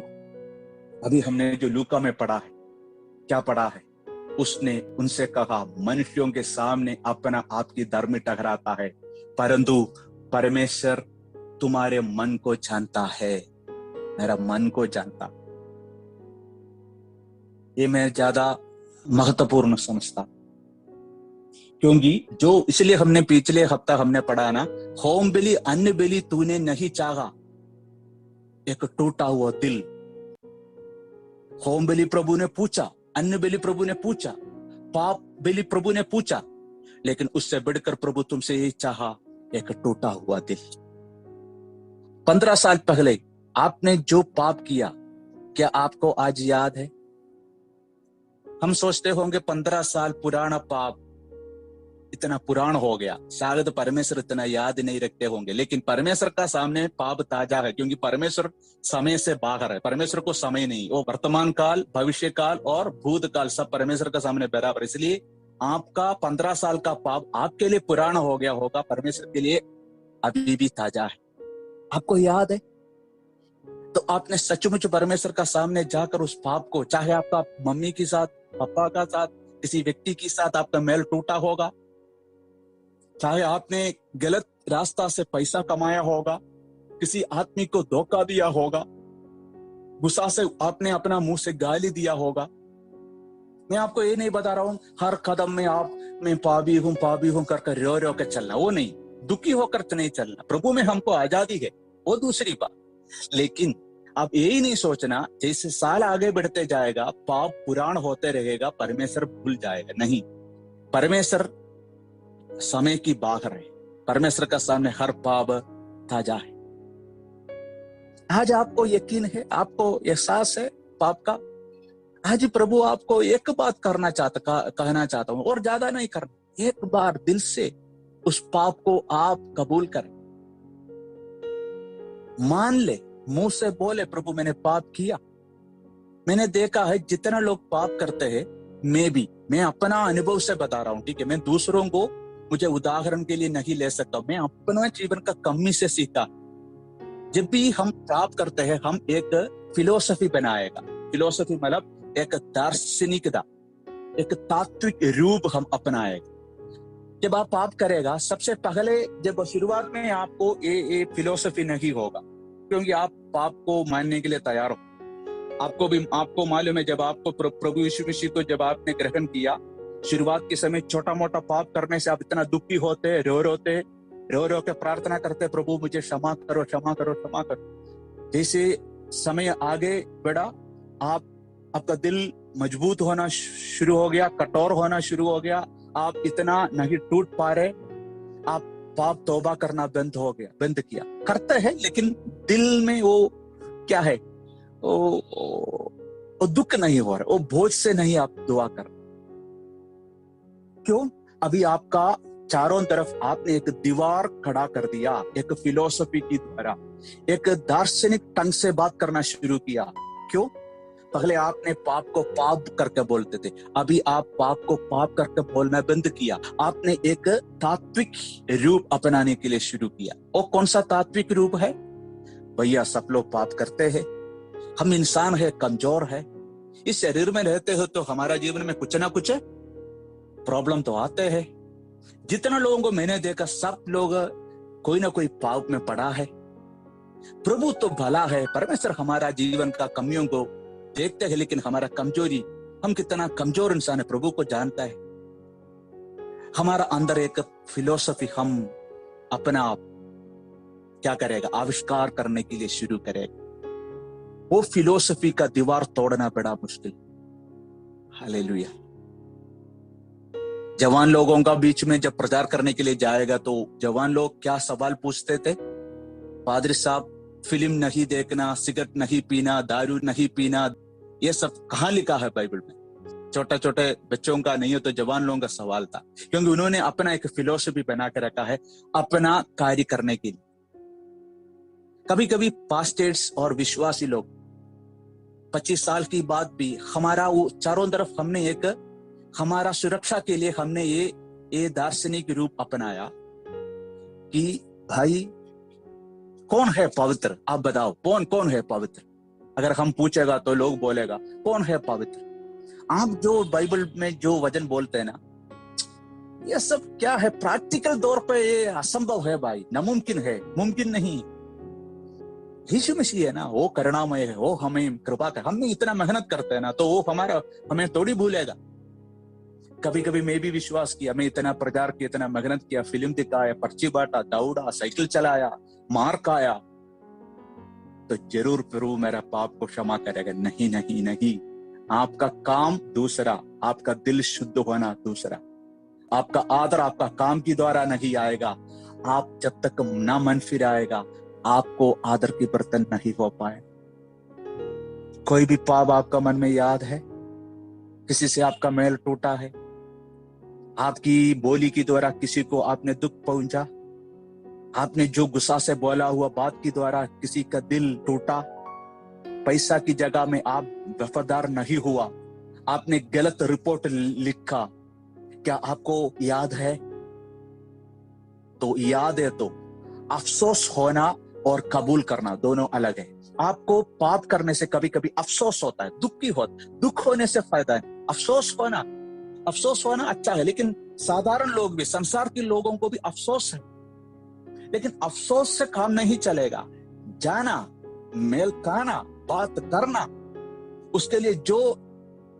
अभी हमने जो लूका में पढ़ा है, क्या पढ़ा है? उसने उनसे कहा, मनुष्यों के सामने अपना आपकी धर्म ठहराता है, परंतु परमेश्वर तुम्हारे मन को जानता है। मेरा मन को जानता। ये मैं ज्यादा महत्वपूर्ण समझता, क्योंकि जो इसलिए हमने पिछले हफ्ता हमने पढ़ा ना, होम बलि अन्न बलि तूने नहीं चाहा, एक टूटा हुआ दिल। होम बलि प्रभु ने पूछा, अन्न बलि प्रभु ने पूछा, पाप बलि प्रभु ने पूछा, लेकिन उससे बढ़कर प्रभु तुमसे यही चाहा, एक टूटा हुआ दिल। 15 साल पहले आपने जो पाप किया, क्या आपको आज याद है? हम सोचते होंगे 15 साल पुराना पाप इतना पुराना हो गया, शायद परमेश्वर इतना याद नहीं रखते होंगे, लेकिन परमेश्वर का सामने पाप ताजा है, क्योंकि परमेश्वर समय से बाहर है। परमेश्वर को समय नहीं, वो वर्तमान काल, भविष्य काल और भूतकाल सब परमेश्वर का सामने बराबर। इसलिए आपका 15 साल का पाप आपके लिए पुराना हो गया होगा, परमेश्वर के लिए अभी भी ताजा है। आपको याद है? तो आपने सचमुच परमेश्वर का सामने जाकर उस पाप को, चाहे आपका मम्मी के साथ, पापा का साथ, किसी व्यक्ति के साथ आपका मेल टूटा होगा, चाहे आपने गलत रास्ता से पैसा कमाया होगा, किसी आदमी को धोखा दिया होगा, गुस्सा से आपने अपना मुंह से गाली दिया होगा। मैं आपको ये नहीं बता रहा हूं हर कदम में आप मैं पापी हूं करके रो के चलना, वो नहीं। दुखी होकर तो नहीं चलना, प्रभु में हमको आजादी है, वो दूसरी बात। लेकिन आप यही नहीं सोचना जैसे साल आगे बढ़ते जाएगा पाप पुराण होते रहेगा, परमेश्वर भूल जाएगा। नहीं, परमेश्वर समय की बाहर है, परमेश्वर का सामने हर पाप ताजा है। आज आपको यकीन है, आपको एहसास है पाप का, आज प्रभु आपको एक बात कहना चाहता हूं, और ज्यादा नहीं करना, एक बार दिल से उस पाप को आप कबूल करें, मान ले, मुंह से बोले प्रभु मैंने पाप किया। मैंने देखा है जितना लोग पाप करते हैं, मैं अपना अनुभव से बता रहा हूं, ठीक है, मैं दूसरों को मुझे उदाहरण के लिए नहीं ले सकता, मैं अपना जीवन का कमी से सीखा। जब भी हम पाप करते हैं हम एक फिलोसफी बनाएगा, फिलोसफी मतलब एक दार्शनिकता, एक तात्विक रूप हम अपनाएगा। जब आप पाप करेगा सबसे पहले, जब शुरुआत में आपको ये फिलोसफी नहीं होगा, क्योंकि आप पाप को मानने के लिए तैयार हो। आपको मालूम है, जब आपको प्रभु यीशु मसीह को जब आपने ग्रहण किया, शुरुआत के समय छोटा मोटा पाप करने से आप इतना दुखी होते, रो के प्रार्थना करते, प्रभु मुझे क्षमा करो क्षमा करो क्षमा करो। जैसे समय आगे बढ़ा, आपका दिल मजबूत होना शुरू हो गया, कठोर होना शुरू हो गया, आप इतना नहीं टूट पा रहे, आप पाप तौबा करना बंद किया, करते हैं, लेकिन दिल में वो क्या है, वो दुख नहीं हो रहा, वो बोझ से नहीं आप दुआ कर। क्यों? अभी आपका चारों तरफ आपने एक दीवार खड़ा कर दिया, एक फिलोसफी की द्वारा, एक दार्शनिक ढंग से बात करना शुरू किया। क्यों? पहले आपने पाप को पाप करके बोलते थे, अभी आप पाप को पाप करके बोलना बंद किया, आपने एक तात्विक रूप अपनाने के लिए शुरू किया। और कौन सा तात्विक रूप है? भैया सब लोग पाप करते हैं, हम इंसान है, कमजोर है, इस शरीर में रहते हो तो हमारा जीवन में कुछ ना कुछ प्रॉब्लम तो आते हैं। जितना लोगों को मैंने देखा, सब लोग कोई ना कोई पाप में पड़ा है। प्रभु तो भला है, परमेश्वर हमारा जीवन का कमियों को देखते हैं, लेकिन हमारा कमजोरी, हम कितना कमजोर इंसान है प्रभु को जानता है। हमारा अंदर एक फिलोसफी हम अपना क्या करेगा, आविष्कार करने के लिए शुरू करेगा। वो फिलोसफी का दीवार तोड़ना बड़ा मुश्किल। हालेलुया। जवान लोगों का बीच में जब प्रचार करने के लिए जाएगा तो जवान लोग क्या सवाल पूछते थे? पादरी साहब, फिल्म नहीं देखना, सिगरेट नहीं पीना, दारू नहीं पीना, ये सब कहाँ लिखा है बाइबल में? छोटे छोटे बच्चों का नहीं हो तो जवान लोगों का सवाल था, क्योंकि उन्होंने अपना एक फिलोसफी बना के रखा है अपना कार्य करने के लिए। कभी कभी पास्टर्स और विश्वासी लोग 25 साल की बात भी हमारा वो चारों तरफ हमने एक हमारा सुरक्षा के लिए हमने ये दार्शनिक रूप अपनाया कि भाई कौन है पवित्र, आप बताओ कौन है पवित्र। अगर हम पूछेगा तो लोग बोलेगा कौन है पवित्र। आप जो बाइबल में जो वचन बोलते हैं ना, ये सब क्या है, प्रैक्टिकल तौर पे ये असंभव है भाई, नामुमकिन है, मुमकिन नहीं। यीशु मसीह है ना, वो करुणामय है, वो हमें कृपा कर, हमने इतना मेहनत करते हैं ना, तो वो हमें थोड़ी भूलेगा। कभी कभी मैं भी विश्वास किया, मैं इतना प्रचार किया, इतना मेहनत किया, फिल्म दिखाया, पर्ची बांटा, दौड़ा, साइकिल चलाया, मार खाया, तो जरूर प्रभु मेरा पाप को क्षमा करेगा। नहीं नहीं नहीं, आपका काम दूसरा, आपका दिल शुद्ध होना दूसरा, आपका आदर आपका काम के द्वारा नहीं आएगा। आप जब तक ना मन फिराएगा आपको आदर की बर्तन नहीं हो पाए। कोई भी पाप आपका मन में याद है, किसी से आपका मेल टूटा है, आपकी बोली के द्वारा किसी को आपने दुख पहुंचा, आपने जो गुस्सा से बोला हुआ बात के द्वारा किसी का दिल टूटा, पैसा की जगह में आप वफादार नहीं हुआ, आपने गलत रिपोर्ट लिखा, क्या आपको याद है? तो याद है तो अफसोस होना और कबूल करना दोनों अलग है। आपको पाप करने से कभी कभी अफसोस होता है, दुख होने से फायदा है। अफसोस होना अच्छा है, लेकिन साधारण लोग भी, संसार के लोगों को भी अफसोस है, लेकिन अफसोस से काम नहीं चलेगा। जाना, मेल खाना, बात करना, उसके लिए जो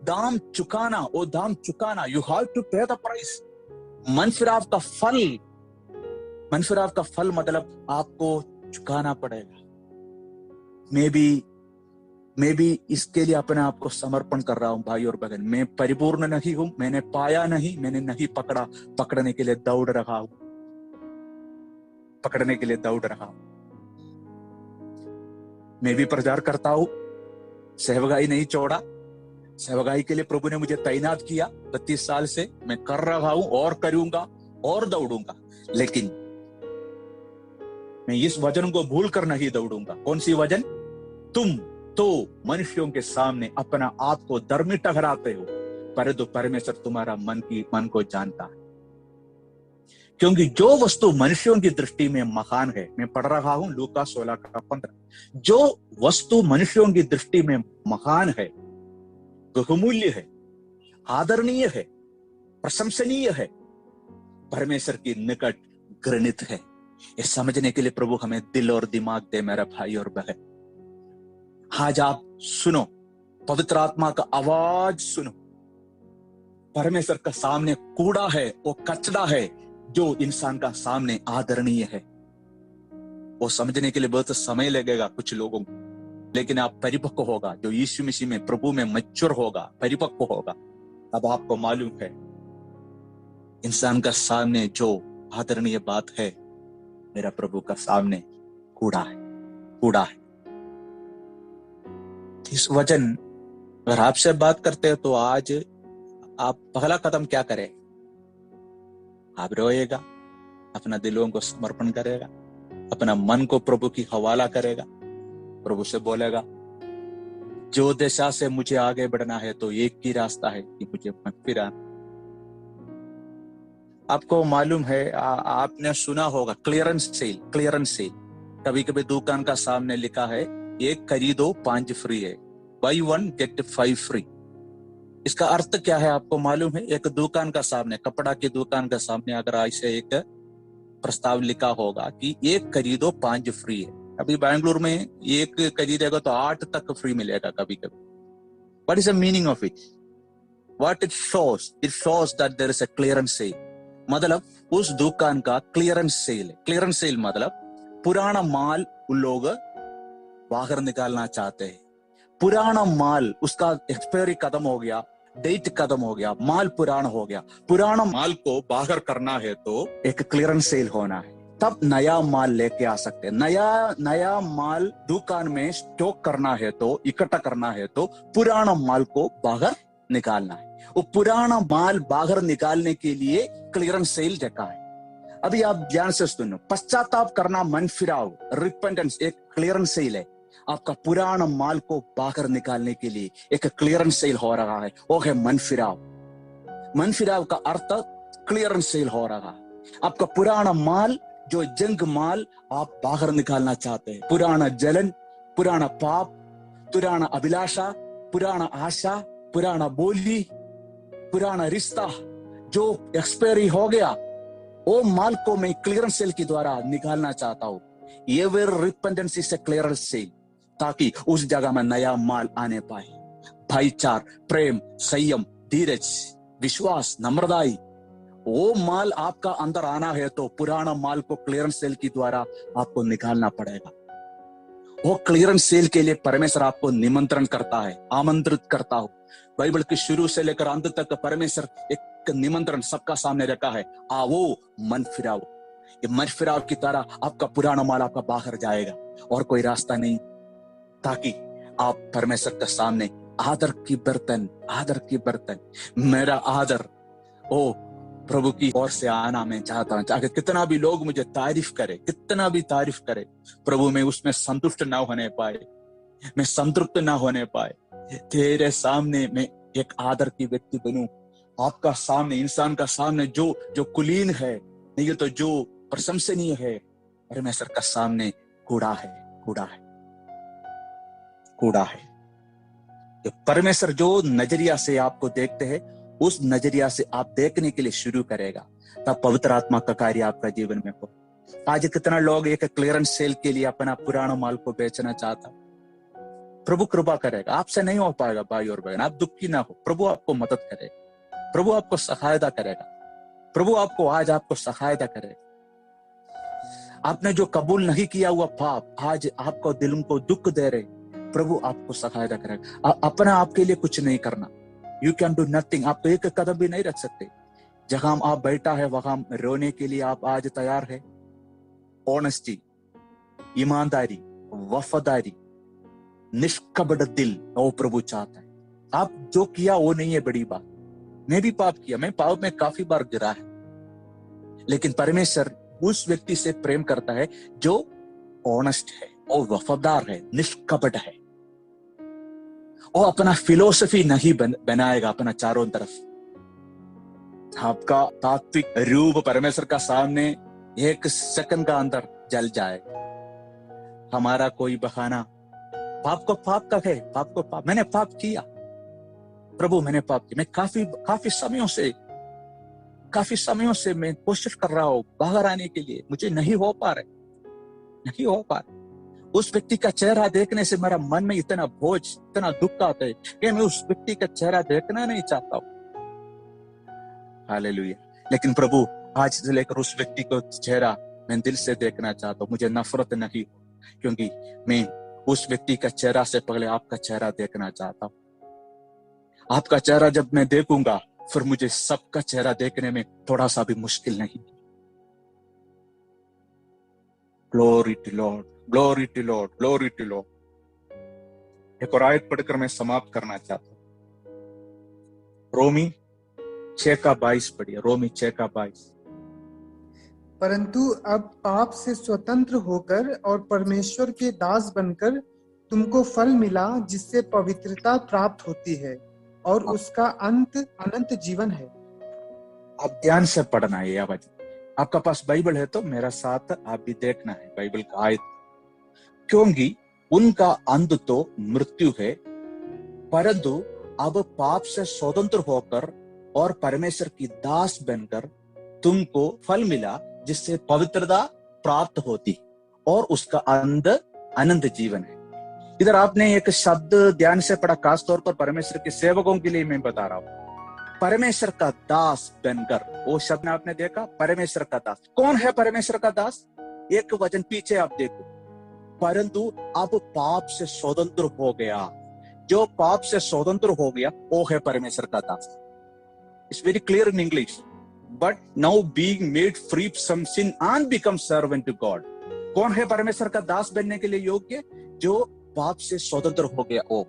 दाम चुकाना वो दाम चुकाना। यू हैव टू पे द प्राइस। मन फिराव का फल मनफिराव का फल मतलब आपको चुकाना पड़ेगा। मैं भी इसके लिए अपने आप को समर्पण कर रहा हूं भाई और बहन। मैं परिपूर्ण नहीं हूं, मैंने पाया नहीं, मैंने नहीं पकड़ा, पकड़ने के लिए दौड़ रहा हूं, पकड़ने के लिए दौड़ रहा हूं। मैं भी प्रचार करता हूं, सेवकाई नहीं छोड़ा। सेवकाई के लिए प्रभु ने मुझे तैनात किया 32 साल से। मैं कर रहा हूं और करूंगा और दौड़ूंगा, लेकिन मैं इस वचन को भूल कर नहीं दौड़ूंगा। कौन सी वचन? तुम तो मनुष्यों के सामने अपना आप को धर्मी ठहराते हो, परंतु परमेश्वर तुम्हारा मन को जानता है। क्योंकि जो वस्तु मनुष्यों की दृष्टि में महान है, मैं पढ़ रहा हूं लूका 16:15, जो वस्तु मनुष्यों की दृष्टि में महान है, बहुमूल्य है, आदरणीय है, प्रशंसनीय है, परमेश्वर की निकट घृणित है। ये समझने के लिए प्रभु हमें दिल और दिमाग दे मेरा भाई और बहन। आज आप सुनो, पवित्र आत्मा का आवाज सुनो। परमेश्वर का सामने कूड़ा है, वो कचरा है जो इंसान का सामने आदरणीय है। वो समझने के लिए बहुत समय लगेगा कुछ लोगों को, लेकिन आप परिपक्व होगा, जो यीशु मसीह में प्रभु में मैच्योर होगा, परिपक्व होगा, तब आपको मालूम है इंसान का सामने जो आदरणीय बात है, मेरा प्रभु का सामने कूड़ा है, कूड़ा है। इस वचन अगर आपसे बात करते हो तो आज आप पहला कदम क्या करें? आप रोएगा, अपना दिलों को समर्पण करेगा, अपना मन को प्रभु की हवाला करेगा, प्रभु से बोलेगा जो दिशा से मुझे आगे बढ़ना है तो एक ही रास्ता है कि मुझे फिराना। आपको मालूम है, आपने सुना होगा क्लियरेंस सेल, क्लियरेंस सेल। कभी कभी दुकान का सामने लिखा है 1 खरीदो 5 फ्री है, बाई 1 गेट 5 फ्री। इसका अर्थ क्या है आपको मालूम है? एक दुकान का सामने, कपड़ा की दुकान का सामने अगर ऐसे एक प्रस्ताव लिखा होगा कि 1 खरीदो 5 फ्री है, अभी बैंगलोर में 1 खरीदेगा तो 8 तक फ्री मिलेगा कभी कभी। What is the meaning of it? What it shows? It shows that there is a clearance sale. मतलब उस दुकान का क्लियरेंस सेल है। क्लियरेंस सेल मतलब पुराना माल उन लोग बाहर निकालना चाहते हैं। पुराना माल, उसका एक्सपायरी खत्म हो गया, डेट खत्म हो गया, माल पुराना हो गया। पुराना माल को बाहर करना है तो एक क्लियरेंस सेल होना है, तब नया माल लेके आ सकते हैं। नया माल दुकान में स्टॉक करना है तो, इकट्ठा करना है तो पुराना माल को बाहर निकालना है। वो पुराना माल बाहर निकालने के लिए क्लियरेंस सेल रखा है। अभी आप ध्यान से सुनो, पश्चाताप करना, मन फिराव, रिपेंटेंस एक क्लियरेंस सेल है। आपका पुराना माल को बाहर निकालने के लिए एक क्लियरेंस सेल हो रहा है, वो है मन फिराव। मन फिराव का अर्थ क्लियरेंस सेल हो रहा है। आपका पुराना माल, जो जंग माल आप बाहर निकालना चाहते हैं, पुराना जलन, पुराना पाप, पुराना अभिलाषा, पुराना आशा, पुराना बोली, पुराना रिश्ता जो एक्सपायरी हो गया, वो माल को मैं क्लियरेंस सेल के द्वारा निकालना चाहता हूं। ये वे repentance is a clearance sale, ताकि उस जगह में नया माल आने पाए। भाईचार, प्रेम, संयम, धीरज, विश्वास, नम्रताई, वो माल आपका अंदर आना है तो पुराना माल को क्लियरेंस सेल के द्वारा आपको निकालना पड़ेगा। वो क्लियरेंस सेल के लिए परमेश्वर आपको निमंत्रण करता है, आमंत्रित करता हो। बाइबल के शुरू से लेकर अंत तक परमेश्वर एक निमंत्रण सबका सामने रखा है, आओ मन फिराओ। ये मन फिराव की तरह आपका पुराना माल आपका बाहर जाएगा और कोई रास्ता नहीं, ताकि आप परमेश्वर के सामने आदर की बर्तन, मेरा आदर ओ प्रभु की ओर से आना मैं चाहता हूं। चाहे कितना भी लोग मुझे तारीफ करे, कितना भी तारीफ करे, प्रभु में उसमें संतुष्ट ना होने पाए, मैं संतृप्त ना होने पाए। तेरे सामने मैं एक आदर की व्यक्ति बनूं, आपका सामने, इंसान का सामने जो कुलीन है, नहीं तो जो प्रशंसनीय है, परमेश्वर का सामने कूड़ा है। तो परमेश्वर जो नजरिया से आपको देखते हैं, उस नजरिया से आप देखने के लिए शुरू करेगा, तब पवित्र आत्मा का कार्य आपका जीवन में हो। आज कितना लोग एक क्लियरेंस सेल के लिए अपना पुराना माल को बेचना चाहता, प्रभु कृपा करेगा। आपसे नहीं हो पाएगा भाई और बहन, आप दुखी ना हो, प्रभु आपको मदद करेगा, प्रभु आपको सहायता करेगा, प्रभु आपको आज आपको सहायता करेगा। आपने जो कबूल नहीं किया हुआ पाप आज आपको दिल को दुख दे रहे, प्रभु आपको सहायता करेगा। अपना आपके लिए कुछ नहीं करना, यू कैन डू नथिंग। आप तो एक कदम भी नहीं रख सकते। जहां आप बैठा है वहां रोने के लिए आप आज तैयार है। ऑनेस्टी, ईमानदारी, वफादारी, निष्कपट दिल वो प्रभु चाहता है। आप जो किया वो नहीं है बड़ी बात। मैं भी पाप किया, मैं पाप में काफी बार गिरा है, लेकिन परमेश्वर उस व्यक्ति से प्रेम करता है जो ऑनेस्ट है और वफादार है, निष्कपट है। वो अपना फिलोसफी नहीं बनाएगा अपना चारों तरफ। आपका तात्विक रूप परमेश्वर का सामने एक सेकंड का अंदर जल जाए। हमारा कोई बहाना, पाप को पाप का है, पाप को पाप, मैंने पाप किया प्रभु, मैंने पाप किया। मैं काफी समयों से मैं कोशिश कर रहा हूं बाहर आने के लिए, मुझे नहीं हो पा रहा। उस व्यक्ति का चेहरा देखने से मेरा मन में इतना बोझ, इतना दुख आता है कि मैं उस व्यक्ति का चेहरा देखना नहीं चाहता हूं। हालेलुया। लेकिन प्रभु आज से लेकर उस व्यक्ति को चेहरा मैं दिल से देखना चाहता हूं। मुझे नफरत नहीं हो, क्योंकि मैं उस व्यक्ति का चेहरा से पहले आपका चेहरा देखना चाहता हूं। आपका चेहरा जब मैं देखूंगा फिर मुझे सबका चेहरा देखने में थोड़ा सा भी मुश्किल नहीं। Glory to Lord, glory to Lord, glory to Lord. एक और आयत पढ़कर मैं समाप्त करना चाहता हूं। रोमी 6:22 पढ़िए, रोमी 6:22। परंतु अब पाप से स्वतंत्र होकर और परमेश्वर के दास बनकर तुमको फल मिला, जिससे पवित्रता प्राप्त होती है और उसका अंत अनंत जीवन है। आप ध्यान से पढ़ना है यह वचन। आपका पास बाइबल है तो मेरा साथ आप भी देखना है बाइबल का आयत, क्योंकि उनका अंत तो मृत्यु है, परंतु अब पाप से स्वतंत्र होकर और परमेश्वर की दास बनकर तुमको फल मिला, जिससे पवित्रता प्राप्त होती और उसका अंत अनंत जीवन है। इधर आपने एक शब्द ध्यान से पढ़ा, खास तौर पर परमेश्वर के सेवकों के लिए मैं बता रहा हूं। परमेश्वर का दास बनकर, वो शब्द आपने देखा, परमेश्वर का दास। कौन है परमेश्वर का दास? एक वचन पीछे आप देखो, परंतु अब पाप से स्वतंत्र हो गया। जो पाप से स्वतंत्र हो गया वो है परमेश्वर का दास। It's very clear in English, but now being made free from sin and become servant to God. कौन है परमेश्वर का दास बनने के लिए योग्य? जो पाप से स्वतंत्र हो गया। ओ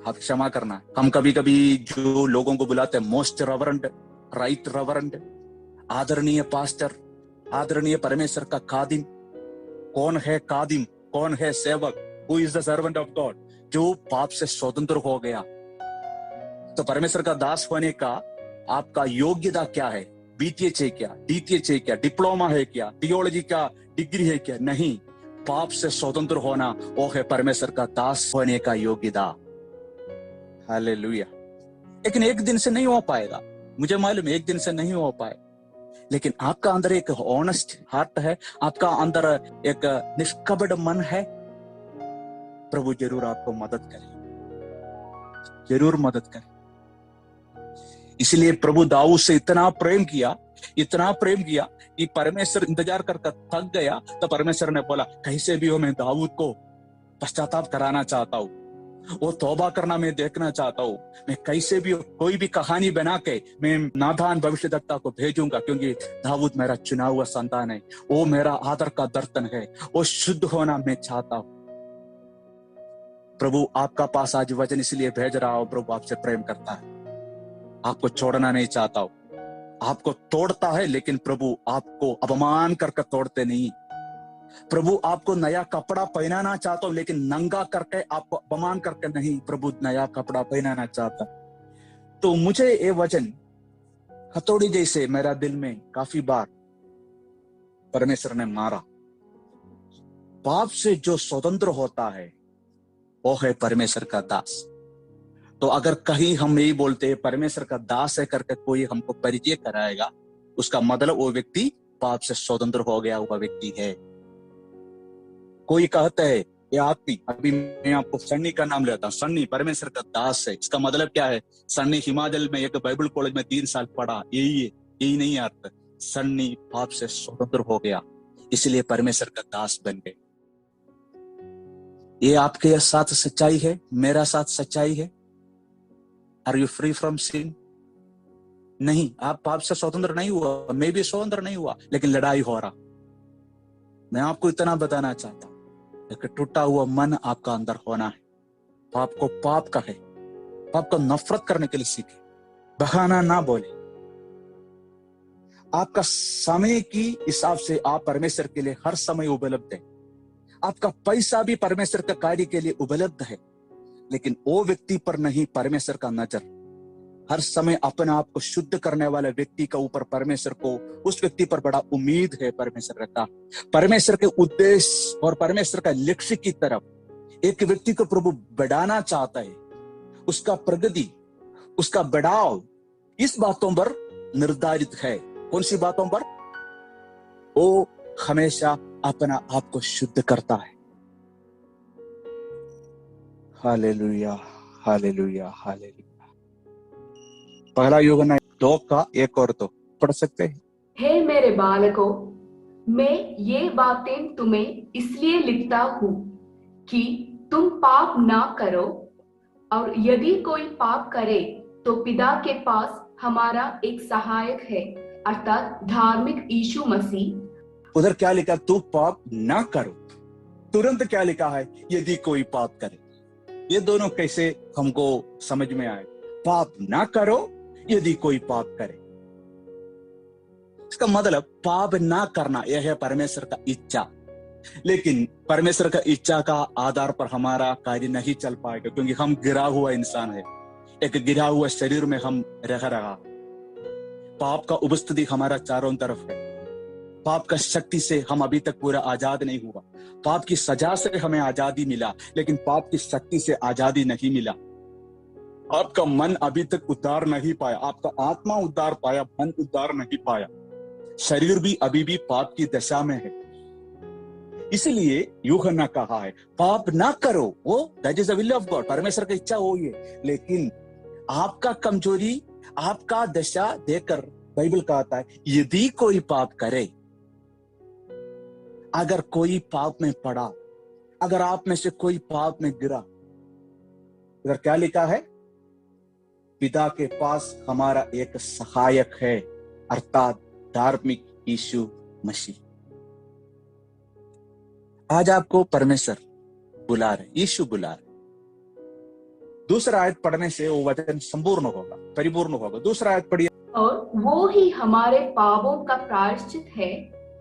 आप क्षमा करना, हम कभी कभी जो लोगों को बुलाते हैं मोस्ट रेवरेंड, राइट रेवरेंड, आदरणीय पास्टर, आदरणीय परमेश्वर का खादिम। कौन है खादिम? कौन है सेवक? Who is the servant of God? जो पाप से स्वतंत्र हो गया। तो परमेश्वर का दास होने का आपका योग्यता क्या है? बीटीएच है क्या? डीटीएच है क्या? डिप्लोमा है क्या? थियोलॉजी का डिग्री है क्या? नहीं, पाप से स्वतंत्र होना वो है परमेश्वर का दास होने का योग्यता। हालेलुया। लेकिन एक दिन से नहीं हो पाएगा, मुझे मालूम है, एक दिन से नहीं हो पाए। लेकिन आपका अंदर एक ऑनेस्ट हार्ट है, आपका अंदर एक निष्कपट मन है, प्रभु जरूर आपको मदद करे, जरूर मदद करे। इसलिए प्रभु दाऊद से इतना प्रेम किया कि परमेश्वर इंतजार कर थक गया, तो परमेश्वर ने बोला कैसे भी हो मैं दाऊद को पश्चाताप कराना चाहता हूं, वो तौबा करना मैं देखना चाहता हूं। मैं कैसे भी कोई भी कहानी बना के मैं नादान भविष्यद्वक्ता को भेजूंगा, क्योंकि दाऊद मेरा चुना हुआ संतान है, वो मेरा आदर का दर्पण है, वो शुद्ध होना मैं चाहता हूं। प्रभु आपका पास आज वचन इसलिए भेज रहा हूं, प्रभु आपसे प्रेम करता है, आपको छोड़ना नहीं चाहता हूं। आपको तोड़ता है, लेकिन प्रभु आपको अपमान करके तोड़ते नहीं। प्रभु आपको नया कपड़ा पहनाना चाहता हूं, लेकिन नंगा करके, आपको अपमान करके नहीं, प्रभु नया कपड़ा पहनाना चाहता। तो मुझे ये वचन हथौड़ी जैसे मेरा दिल में काफी बार परमेश्वर ने मारा। पाप से जो स्वतंत्र होता है वो है परमेश्वर का दास। तो अगर कहीं हम यही बोलते हैं परमेश्वर का दास है करके कोई हमको परिचय कराएगा, उसका मतलब वो व्यक्ति पाप से स्वतंत्र हो गया हुआ व्यक्ति है। कोई कहता है ये आदमी, अभी मैं आपको सन्नी का नाम लेता हूं, सन्नी परमेश्वर का दास है, इसका मतलब क्या है? सन्नी हिमाचल में एक बाइबल कॉलेज में 3 साल पढ़ा, यही है, यही नहीं अर्थ। सन्नी पाप से स्वतंत्र हो गया, इसलिए परमेश्वर का दास बन गए। ये आपके साथ सच्चाई है, मेरा साथ सच्चाई है। आर यू फ्री फ्रॉम सिन? नहीं, आप पाप से स्वतंत्र नहीं हुआ, मैं भी स्वतंत्र नहीं हुआ, लेकिन लड़ाई हो रहा। मैं आपको इतना बताना चाहता हूं, एक टूटा हुआ मन आपका अंदर होना है। पाप को पाप कहे, पाप को नफरत करने के लिए सीखे, बहाना ना बोले। आपका समय की हिसाब से आप परमेश्वर के लिए हर समय उपलब्ध है। आपका पैसा भी परमेश्वर का कार्य के लिए उपलब्ध है, लेकिन वो व्यक्ति पर नहीं परमेश्वर का नजर। हर समय अपने आप को शुद्ध करने वाले व्यक्ति का ऊपर परमेश्वर को, उस व्यक्ति पर बड़ा उम्मीद है परमेश्वर का। परमेश्वर के उद्देश्य और परमेश्वर का लक्ष्य की तरफ एक व्यक्ति को प्रभु बढ़ाना चाहता है। उसका प्रगति, उसका बढ़ाव इस बातों पर निर्धारित है। कौन सी बातों पर? वो हमेशा अपना आप को शुद्ध करता है। Hallelujah, hallelujah, hallelujah. पहला यूहन्ना 2 का 1 और 2 पढ़ सकते हैं? हे मेरे बालकों, मैं ये बातें तुम्हें इसलिए लिखता हूँ कि तुम पाप ना करो, और यदि कोई पाप करे तो पिता के पास हमारा एक सहायक है, अर्थात धार्मिक यीशु मसीह। उधर क्या लिखा? तू पाप ना करो। तुरंत क्या लिखा है? यदि कोई पाप करे। ये दोनों कैसे हमको समझ में आए? पाप ना करो, यदि कोई पाप करे। इसका मतलब पाप ना करना यह है परमेश्वर का इच्छा, लेकिन परमेश्वर का इच्छा का आधार पर हमारा कार्य नहीं चल पाएगा, क्योंकि हम गिरा हुआ इंसान है। एक गिरा हुआ शरीर में हम रह रहा। पाप का उपस्थिति हमारा चारों तरफ है। पाप का शक्ति से हम अभी तक पूरा आजाद नहीं हुआ। पाप की सजा से हमें आजादी मिला, लेकिन पाप की शक्ति से आजादी नहीं मिला। आपका मन अभी तक उद्धार नहीं पाया, आपका आत्मा उद्धार पाया, मन उद्धार नहीं पाया। शरीर भी अभी भी पाप की दशा में है। इसलिए यूहन्ना कहा है पाप ना करो, वो that is the will of God, परमेश्वर की इच्छा हो ये। लेकिन आपका कमजोरी, आपका दशा देखकर बाइबल कहता है यदि कोई पाप करे, अगर कोई पाप में पड़ा, अगर आप में से कोई पाप में गिरा, अगर क्या लिखा है? पिता के पास हमारा एक सहायक है, अर्थात धार्मिक यीशु मसीह। आज आपको परमेश्वर बुला रहे, यीशु बुला रहे। दूसरा आयत पढ़ने से वो वचन संपूर्ण होगा, परिपूर्ण होगा। दूसरा आयत पढ़िए। और वो ही हमारे पापों का प्रायश्चित है,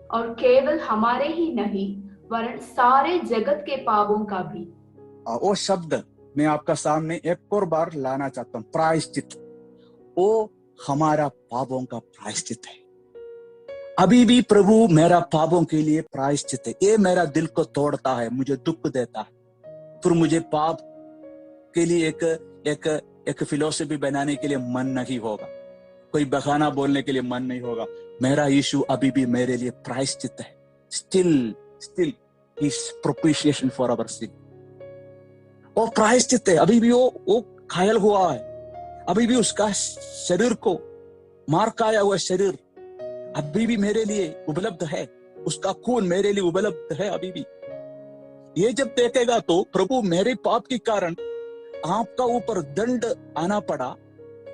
और केवल हमारे ही नहीं वरन सारे जगत के पापों का भी। वो शब्द मैं आपका सामने एक और बार लाना चाहता हूं, प्रायश्चित। वो हमारा पापों का प्रायश्चित है। अभी भी प्रभु मेरा पापों के लिए प्रायश्चित है। ये मेरा दिल को तोड़ता है, मुझे दुख देता है। फिर मुझे पाप के लिए एक फिलोसफी बनाने के लिए मन नहीं होगा, कोई बहाना बोलने के लिए मन नहीं होगा। मेरा यीशु अभी भी मेरे लिए प्रायश्चित है। Still his propitiation for our sin. वो प्रायश्चित है। अभी भी वो घायल हुआ है, अभी भी उसका शरीर को मार खाया हुआ शरीर अभी भी मेरे लिए उपलब्ध है। उसका खून मेरे लिए उपलब्ध है अभी भी। ये जब देखेगा तो प्रभु मेरे पाप के कारण आपका ऊपर दंड आना पड़ा,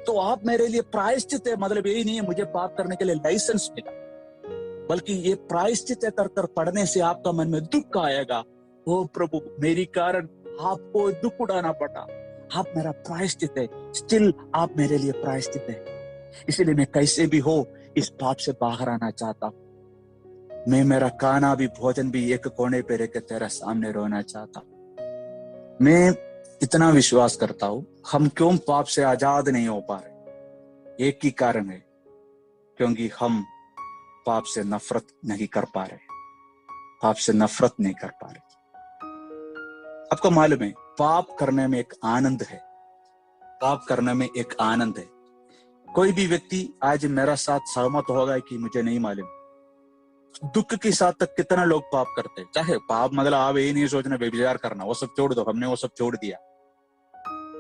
तो आप मेरे लिए प्रायश्चित है। मतलब यही नहीं है मुझे पाप करने के लिए लाइसेंस मिला, बल्कि ये प्रायश्चित कर कर पढ़ने से आपका मन में दुख आएगा। ओ प्रभु, मेरी कारण आपको दुख उठाना पड़ा, आप मेरा प्रायश्चित है। स्टिल आप मेरे लिए प्रायश्चित है। इसलिए मैं कैसे भी हो इस पाप से बाहर आना चाहता हूं। मैं मेरा खाना भी, भोजन भी एक कोने पे रह के तेरा सामने रोना चाहता हूं। मैं इतना विश्वास करता हूं, हम क्यों पाप से आजाद नहीं हो पा रहे? एक ही कारण है, क्योंकि हम पाप से नफरत नहीं कर पा रहे। पाप से नफरत नहीं कर पा रहे। आपको मालूम है पाप करने में एक आनंद है। पाप करने में एक आनंद है। कोई भी व्यक्ति आज मेरा साथ सहमत होगा कि मुझे नहीं मालूम, दुख के साथ तक कितना लोग पाप करते हैं। चाहे पाप मतलब आप यही नहीं सोचना व्यभिचार करना, वो सब छोड़ दो, हमने वो सब छोड़ दिया।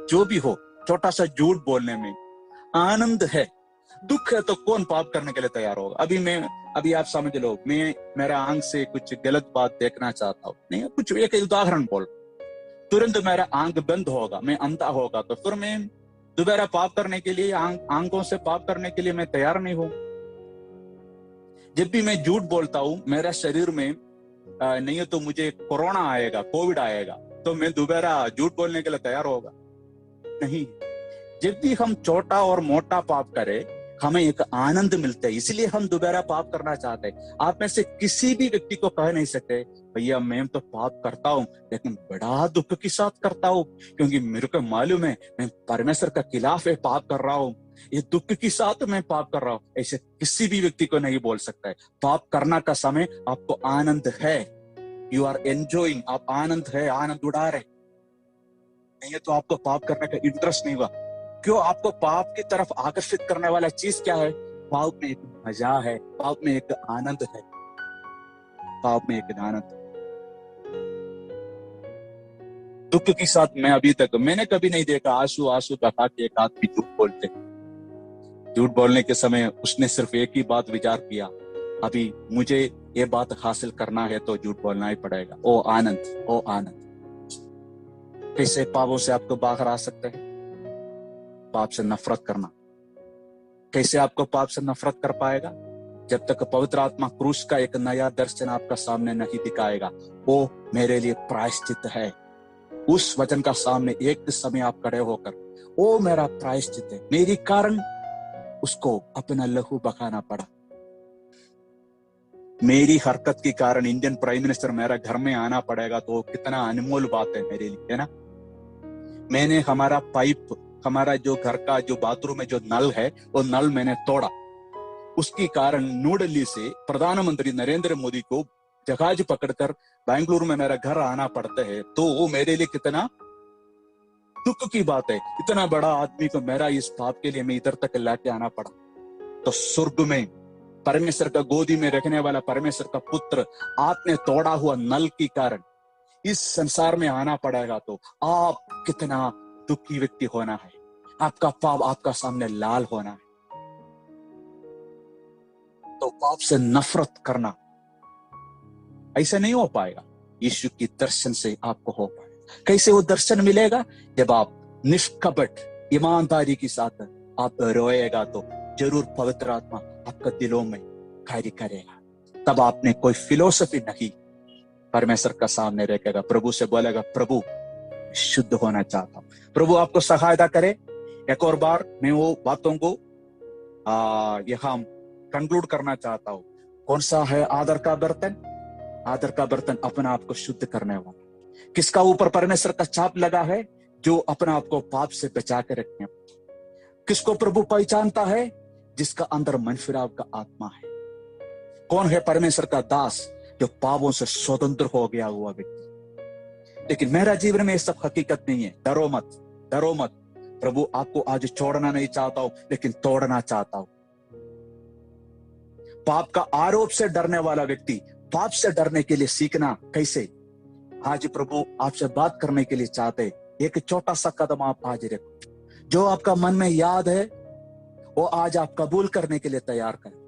जो भी हो, छोटा सा झूठ बोलने में आनंद है। दुख है तो कौन पाप करने के लिए तैयार होगा? अभी मैं अभी आप समझ लो, मैं मेरा आंख से कुछ गलत बात देखना चाहता हूँ, नहीं कुछ एक उदाहरण बोल, तुरंत मेरा आंख बंद होगा, मैं अंधा होगा, तो फिर मैं दोबारा पाप करने के लिए, आंखों से पाप करने के लिए मैं तैयार नहीं हूं। जब भी मैं झूठ बोलता हूं, मेरा शरीर में नहीं है तो मुझे कोरोना आएगा, कोविड आएगा, तो मैं दोबारा झूठ बोलने के लिए तैयार होगा नहीं। जब भी हम छोटा और मोटा पाप करें, हमें एक आनंद मिलता है, इसलिए हम दोबारा पाप करना चाहते हैं। आप में से किसी भी व्यक्ति को कह नहीं सकते भैया मैं तो पाप करता हूं लेकिन बड़ा दुख के साथ करता हूं, क्योंकि मेरे को मालूम है मैं परमेश्वर का खिलाफ है पाप कर रहा हूं, ये दुख के साथ मैं पाप कर रहा हूं। ऐसे किसी भी व्यक्ति को नहीं बोल सकता है। पाप करना का समय आपको आनंद है, यू आर एंजॉइंग, आप आनंद है, आनंद उड़ा रहे, नहीं है तो आपको पाप करने का इंटरेस्ट नहीं हुआ। क्यों? आपको पाप की तरफ आकर्षित करने वाला चीज क्या है? पाप में एक मजा है, पाप में एक आनंद है, पाप में एक आनंद। दुख के साथ मैं अभी तक मैंने कभी नहीं देखा आंसू आंसू बहा के एक आदमी झूठ बोलते। झूठ बोलने के समय उसने सिर्फ एक ही बात विचार किया, अभी मुझे ये बात हासिल करना है तो झूठ बोलना ही पड़ेगा। ओ आनंद, ओ आनंद। कैसे पापों से आपको बाहर आ सकते हैं? पाप से नफरत करना। कैसे आपको पाप से नफरत कर पाएगा? जब तक पवित्र आत्मा क्रूस का एक नया दर्शन आपका सामने नहीं दिखाएगा, वो मेरे लिए प्रायश्चित है। उस वचन का सामने एक समय आप खड़े होकर, वो मेरा प्रायश्चित है, मेरी कारण उसको अपना लहू बहाना पड़ा। मेरी हरकत के कारण इंडियन प्राइम मिनिस्टर मेरा घर में आना पड़ेगा, तो कितना अनमोल बात है मेरे लिए, है ना। मैंने हमारा पाइप, हमारा जो घर का जो बाथरूम में जो नल है, वो नल मैंने तोड़ा, उसके कारण न्यू दिल्ली से प्रधानमंत्री नरेंद्र मोदी को जहाज पकड़कर बेंगलुरु में मेरा घर आना पड़ता है, तो वो मेरे लिए कितना दुख की बात है। इतना बड़ा आदमी को मेरा इस पाप के लिए मैं इधर तक लाके आना पड़ा। तो स्वर्ग में परमेश्वर का गोदी में रखने वाला परमेश्वर का पुत्र आपने तोड़ा हुआ नल के कारण इस संसार में आना पड़ेगा, तो आप कितना दुखी व्यक्ति होना है, आपका पाप आपका सामने लाल होना है। तो पाप से नफरत करना ऐसे नहीं हो पाएगा, यीशु की दर्शन से आपको हो पाएगा। कैसे वो दर्शन मिलेगा? जब आप निष्कपट ईमानदारी के साथ आप रोएगा, तो जरूर पवित्र आत्मा आपका दिलों में कार्य करेगा। तब आपने कोई फिलोसफी नहीं, परमेश्वर का सामने रखेगा, प्रभु से बोलेगा प्रभु शुद्ध होना चाहता हूं। प्रभु आपको सहायता करे। एक और बार मैं वो बातों को यहाँ कंक्लूड करना चाहता हूं। कौन सा है आदर का बर्तन? आदर का बर्तन अपना आप को शुद्ध करने वाला। किसका ऊपर परमेश्वर का छाप लगा है? जो अपना आप को पाप से बचा के रखने वाला। किसको प्रभु पहचानता है? जिसका अंदर मन फिराव का आत्मा है। कौन है परमेश्वर का दास? जो पापों से स्वतंत्र हो गया हुआ व्यक्ति। लेकिन मेरा जीवन में ये सब हकीकत नहीं है। डरो मत, डरो मत। प्रभु आपको आज छोड़ना नहीं चाहता हूं, लेकिन तोड़ना चाहता हूं। पाप का आरोप से डरने वाला व्यक्ति पाप से डरने के लिए सीखना कैसे? आज प्रभु आपसे बात करने के लिए चाहते। एक छोटा सा कदम आप आज रखो। जो आपका मन में याद है वो आज आप कबूल करने के लिए तैयार करें।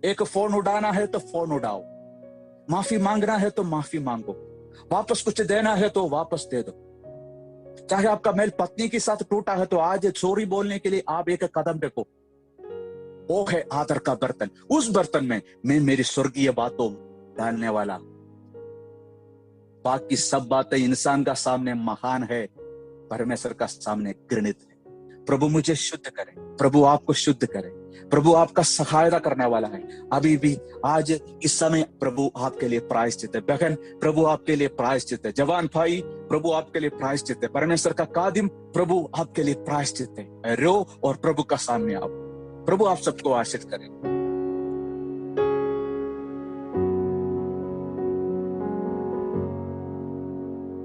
एक फोन उड़ाना है तो फोन उड़ाओ, माफी मांगना है तो माफी मांगो, वापस कुछ देना है तो वापस दे दो। चाहे आपका मेल पत्नी के साथ टूटा है तो आज सॉरी बोलने के लिए आप एक कदम रखो। वो है आदर का बर्तन। उस बर्तन में मैं मेरी स्वर्गीय बातों डालने वाला। बाकी सब बातें इंसान का सामने महान है, परमेश्वर का सामने घृणित है। प्रभु मुझे शुद्ध करे, प्रभु आपको शुद्ध करे। प्रभु आपका सहायता करने वाला है। अभी भी आज इस समय प्रभु आपके लिए प्रायश्चित है। बहन, प्रभु आपके लिए प्रायश्चित है। जवान भाई, प्रभु आपके लिए प्रायश्चित है। परमेश्वर का कादिम, प्रभु आपके लिए प्रायश्चित है। रो और प्रभु का सामने आओ। प्रभु आप सबको आशीष करें।